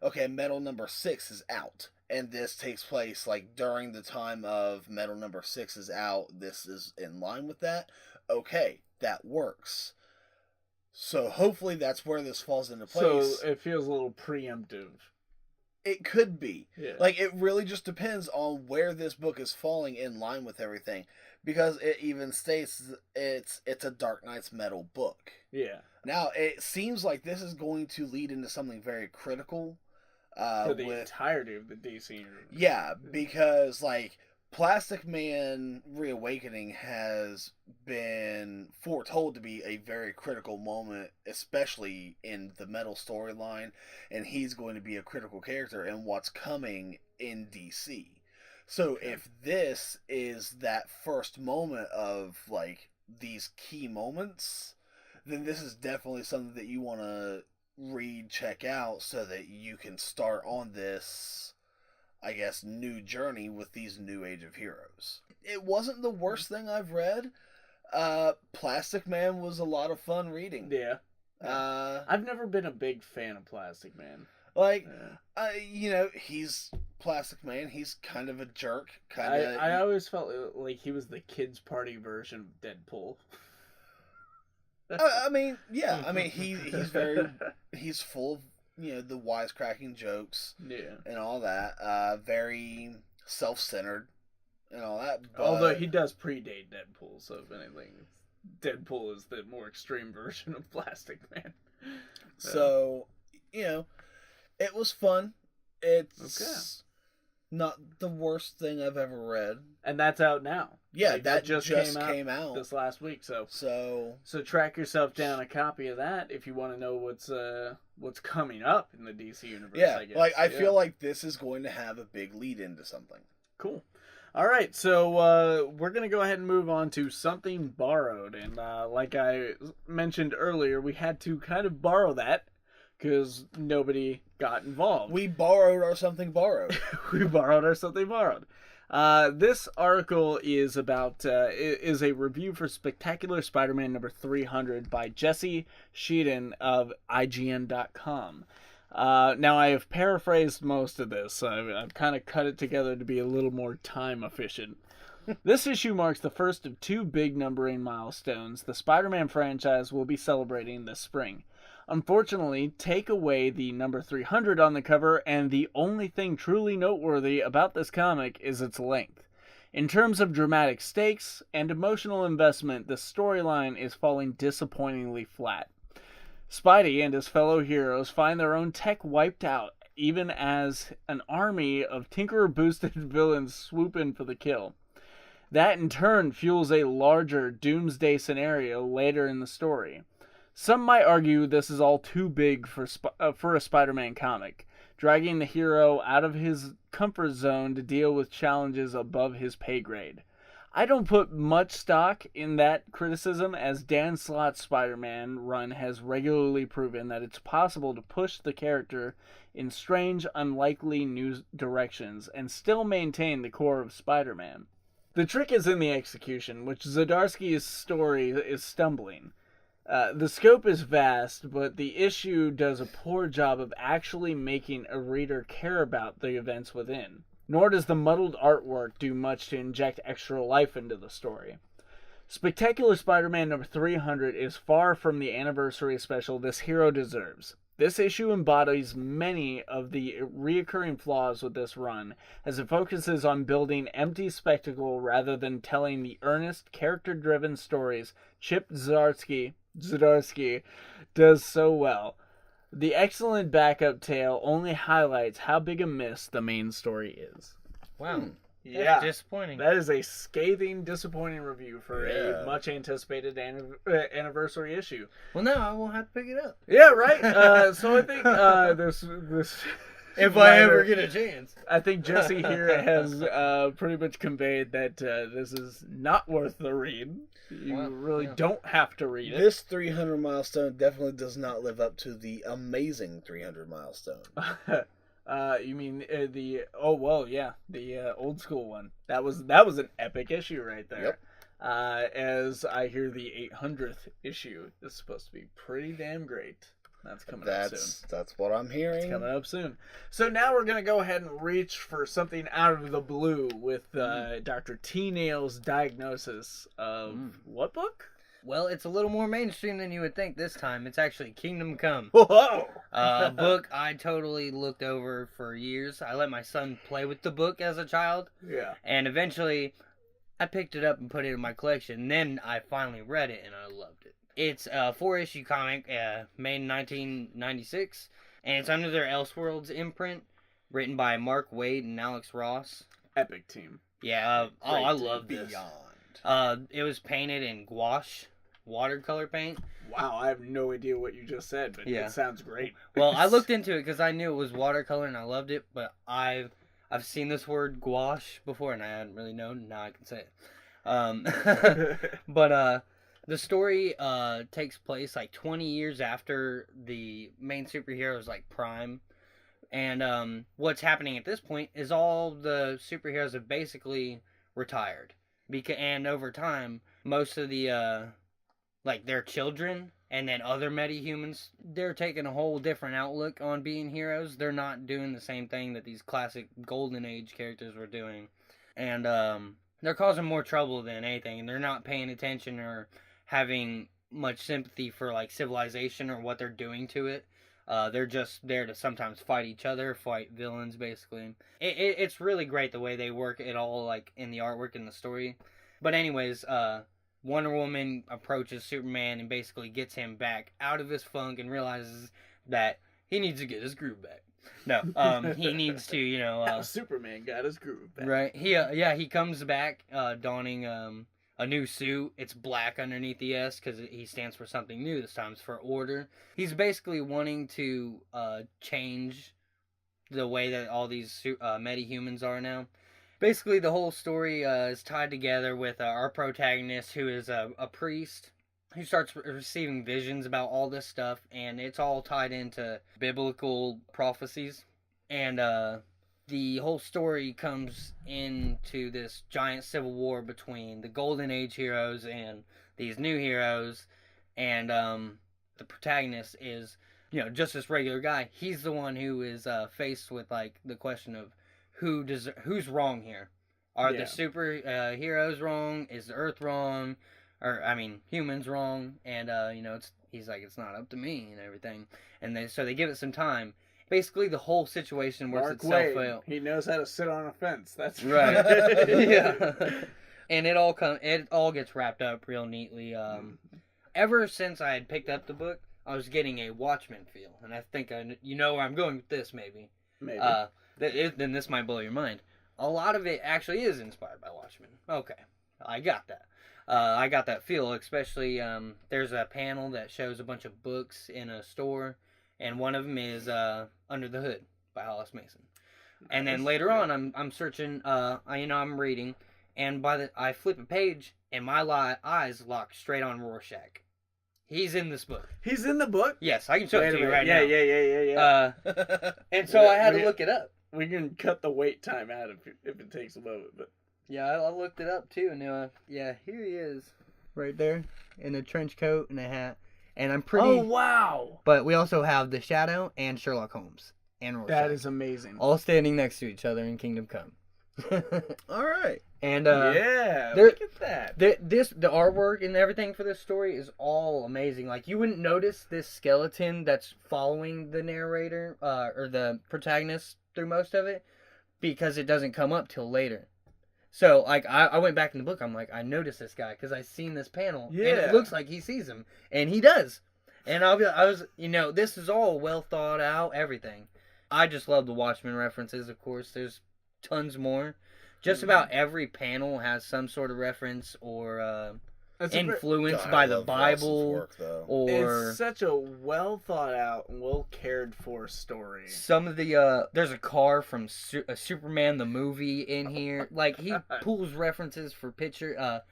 okay, Metal number 6 is out, and this takes place, like, during the time of Metal number 6 is out, this is in line with that, okay, that works. So hopefully that's where this falls into place. So it feels a little preemptive. It could be. Yeah. Like, it really just depends on where this book is falling in line with everything. Because it even states it's a Dark Knight's Metal book. Yeah. Now, it seems like this is going to lead into something very critical. For the entirety of the DC universe. Yeah, because, like, Plastic Man Reawakening has been foretold to be a very critical moment, especially in the Metal storyline, and he's going to be a critical character in what's coming in DC. So if this is that first moment of, like, these key moments, then this is definitely something that you want to read, check out, so that you can start on this, I guess, new journey with these new Age of Heroes. It wasn't the worst thing I've read. Plastic Man was a lot of fun reading. Yeah. I've never been a big fan of Plastic Man. Like, he's Plastic Man. He's kind of a jerk. I always felt like he was the kids' party version of Deadpool. He's full of, the wisecracking jokes. Yeah. And all that. Very self-centered and all that. But... Although he does predate Deadpool, so if anything, Deadpool is the more extreme version of Plastic Man. So, it was fun. It's not the worst thing I've ever read. And that's out now. Yeah, that just came out this last week. So track yourself down a copy of that if you want to know what's coming up in the DC universe. Yeah, I guess. I feel like this is going to have a big lead into something. Cool. All right, so we're going to go ahead and move on to something borrowed. And like I mentioned earlier, we had to kind of borrow that because nobody got involved. We borrowed our something borrowed. We borrowed our something borrowed. This article is about is a review for Spectacular Spider-Man number 300 by Jesse Whedon of IGN.com. Now, I have paraphrased most of this. I've kind of cut it together to be a little more time efficient. This issue marks the first of two big numbering milestones the Spider-Man franchise will be celebrating this spring. Unfortunately, take away the number 300 on the cover, and the only thing truly noteworthy about this comic is its length. In terms of dramatic stakes and emotional investment, the storyline is falling disappointingly flat. Spidey and his fellow heroes find their own tech wiped out, even as an army of Tinkerer-boosted villains swoop in for the kill. That in turn fuels a larger doomsday scenario later in the story. Some might argue this is all too big for a Spider-Man comic, dragging the hero out of his comfort zone to deal with challenges above his pay grade. I don't put much stock in that criticism, as Dan Slott's Spider-Man run has regularly proven that it's possible to push the character in strange, unlikely new directions and still maintain the core of Spider-Man. The trick is in the execution, which Zdarsky's story is stumbling. The scope is vast, but the issue does a poor job of actually making a reader care about the events within. Nor does the muddled artwork do much to inject extra life into the story. Spectacular Spider-Man number 300 is far from the anniversary special this hero deserves. This issue embodies many of the reoccurring flaws with this run, as it focuses on building empty spectacle rather than telling the earnest, character-driven stories Chip Zdarsky does so well. The excellent backup tale only highlights how big a miss the main story is. Wow. Yeah. Disappointing. That is a scathing, disappointing review for a much anticipated anniversary issue. Well, now I won't have to pick it up. Yeah, right? So I think this if I ever get a chance. I think Jesse here has pretty much conveyed that this is not worth the read. You don't have to read it. This 300 milestone definitely does not live up to the amazing 300 milestone. You mean the old school one. That was an epic issue right there. Yep. As I hear the 800th issue is supposed to be pretty damn great. That's coming up soon. That's what I'm hearing. It's coming up soon. So now we're going to go ahead and reach for something out of the blue with Dr. T. Nail's diagnosis of what book? Well, it's a little more mainstream than you would think this time. It's actually Kingdom Come. Whoa! A book I totally looked over for years. I let my son play with the book as a child. Yeah. And eventually, I picked it up and put it in my collection. And then I finally read it, and I loved it. It's a 4-issue comic, made in 1996, and it's under their Elseworlds imprint, written by Mark Waid and Alex Ross. Epic team. Yeah. I love this. Beyond. It was painted in gouache, watercolor paint. Wow, I have no idea what you just said, but it sounds great. Well, I looked into it because I knew it was watercolor and I loved it, but I've seen this word gouache before and I hadn't really known. Now I can say it. But the story takes place like 20 years after the main superhero's like prime. And what's happening at this point is all the superheroes have basically retired. And over time, most of the like their children and then other metahumans, they're taking a whole different outlook on being heroes. They're not doing the same thing that these classic Golden Age characters were doing. And they're causing more trouble than anything. And they're not paying attention or having much sympathy for like civilization or what they're doing to it. They're just there to sometimes fight each other, fight villains, basically. It's really great the way they work it all, like, in the artwork and the story. But anyways, Wonder Woman approaches Superman and basically gets him back out of his funk and realizes that he needs to get his groove back. No, he needs to, you know... Superman got his groove back. Right. He comes back donning a new suit. It's black underneath the S because he stands for something new. This time it's for order. He's basically wanting to change the way that all these metahumans are now. Basically, the whole story is tied together with our protagonist, who is a priest, who starts receiving visions about all this stuff, and it's all tied into biblical prophecies. And the whole story comes into this giant civil war between the Golden Age heroes and these new heroes, and the protagonist is, you know, just this regular guy. He's the one who is faced with like the question of who's wrong here. Are the super heroes wrong? Is the Earth wrong? Or I mean, humans wrong? And you know, he's like, it's not up to me and everything. And so they give it some time. Basically, the whole situation works itself out. He knows how to sit on a fence. That's right. Yeah. And it all gets wrapped up real neatly. Ever since I had picked up the book, I was getting a Watchmen feel, and I think you know where I'm going with this. Maybe. Then this might blow your mind. A lot of it actually is inspired by Watchmen. Okay, I got that. I got that feel, especially there's a panel that shows a bunch of books in a store. And one of them is Under the Hood by Hollis Mason. And then later on, I'm searching. I'm reading, and I flip a page, and my eyes lock straight on Rorschach. He's in this book. He's in the book? Yes, I can show it to you right now. Yeah. And so I had to look it up. We can cut the wait time out if it takes a moment, but yeah, I looked it up too, and here he is, right there, in a trench coat and a hat. And I'm pretty... Oh, wow! But we also have The Shadow and Sherlock Holmes. And Rorschach. That is amazing. All standing next to each other in Kingdom Come. All right. And, look at that. The artwork and everything for this story is all amazing. Like, you wouldn't notice this skeleton that's following the narrator, or the protagonist through most of it, because it doesn't come up till later. So, like, I went back in the book. I'm like, I noticed this guy because I seen this panel. Yeah. And it looks like he sees him. And he does. And I was, this is all well thought out, everything. I just love the Watchmen references, of course. There's tons more. Just about every panel has some sort of reference or influenced by the Bible. It's such a well thought out and well cared for story. Some of the there's a car from Superman the movie in here. Like, he pulls references for a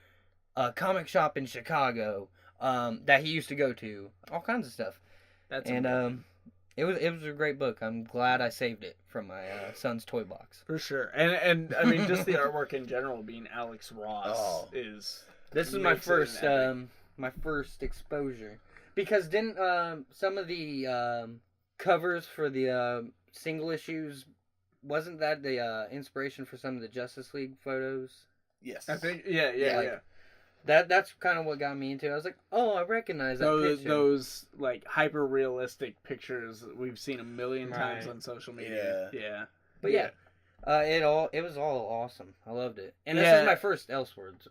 comic shop in Chicago that he used to go to. All kinds of stuff. It was a great book. I'm glad I saved it from my son's toy box. For sure. And I mean, just the artwork in general, being Alex Ross is... This is my first exposure. Because didn't some of the covers for the single issues, wasn't that the inspiration for some of the Justice League photos? Yes. I think, yeah. That's kind of what got me into it. I was like, oh, I recognize that picture. Those, like, hyper-realistic pictures that we've seen a million times on social media. Yeah. But it was all awesome. I loved it. And this is my first Elseworlds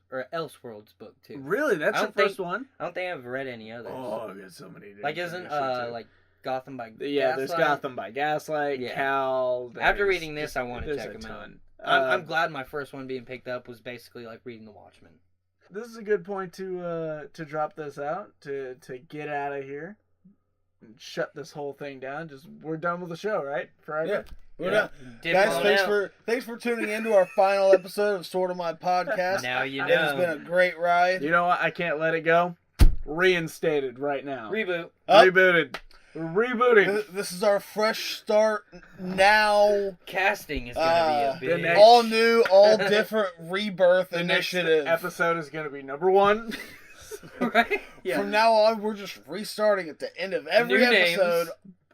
book, too. Really? That's your first one? I don't think I've read any others. Oh, I've got so many. Like, isn't, like, Gotham by Gaslight? Yeah, there's Gotham by Gaslight, Cal. After reading this, I want to check them out. I'm glad my first one being picked up was basically like reading The Watchmen. This is a good point to drop this out, to get out of here and shut this whole thing down. We're done with the show, right? Forever. Yeah. We're done. Guys, thanks for tuning in to our final episode of Sort of My Podcast. Now you know. It has been a great ride. You know what? I can't let it go. Reinstated right now. Reboot. Rebooted. We're rebooting. This is our fresh start now. Casting is going to be a big... all new, all different rebirth initiative. Next episode is going to be number 1. Right? Yeah. From now on, we're just restarting at the end of every episode.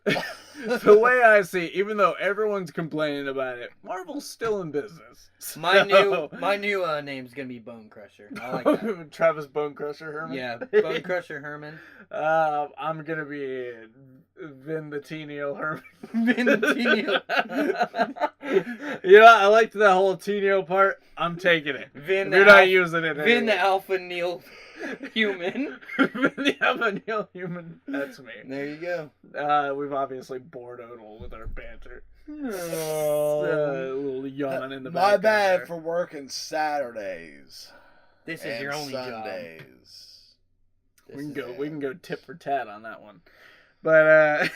The way I see it, even though everyone's complaining about it, Marvel's still in business. My new name's gonna be Bone Crusher. I like that. Travis Bone Crusher Herman. Yeah, Bone Crusher Herman. I'm gonna be Vin the Tenial Herman. Vin the Tenial. You know, I liked that whole Tenial part. I'm taking it. You're not using it. Vin the Alpha Neil Human. Vin the Alpha Neil Human. That's me. There you go. We've obviously bored Odell with our banter. Oh. A little yawn in the back. My bad for working Saturdays. This is your only Sundays. job. We can go tit for tat on that one. But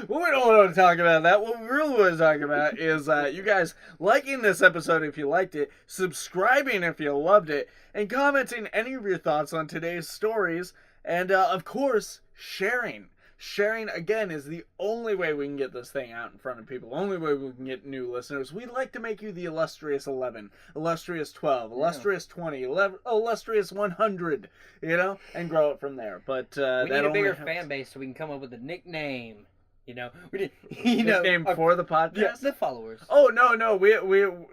well, we don't want to talk about that. What we really want to talk about is you guys liking this episode if you liked it, subscribing if you loved it, and commenting any of your thoughts on today's stories, and of course, sharing. Sharing, again, is the only way we can get this thing out in front of people. Only way we can get new listeners. We'd like to make you the illustrious 11, illustrious 12, illustrious 20, illustrious 100, you know, and grow it from there. But we need a bigger fan base so we can come up with a nickname. You know, nickname for the podcast. Yeah, the followers. Oh no, we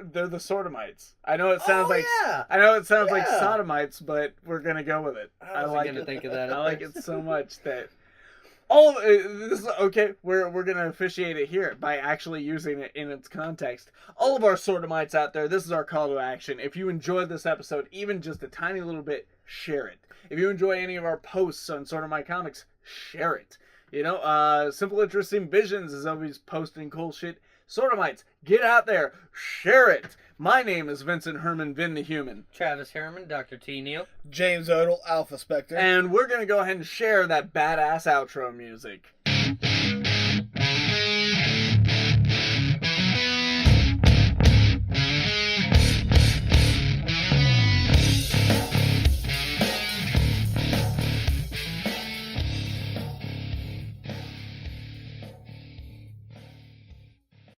they're the Sodomites. I know it sounds like sodomites, but we're gonna go with it. I like to think of that. I like it so much that. All this is okay. We're gonna officiate it here by actually using it in its context. All of our sodomites out there, this is our call to action. If you enjoyed this episode, even just a tiny little bit, share it. If you enjoy any of our posts on Sort of My Comics, share it. You know, Simple Interesting Visions is always posting cool shit. Sodomites, get out there, share it. My name is Vincent Herman, Vin the Human. Travis Herman, Dr. T. Neal. James Odell, Alpha Spectre. And we're going to go ahead and share that badass outro music.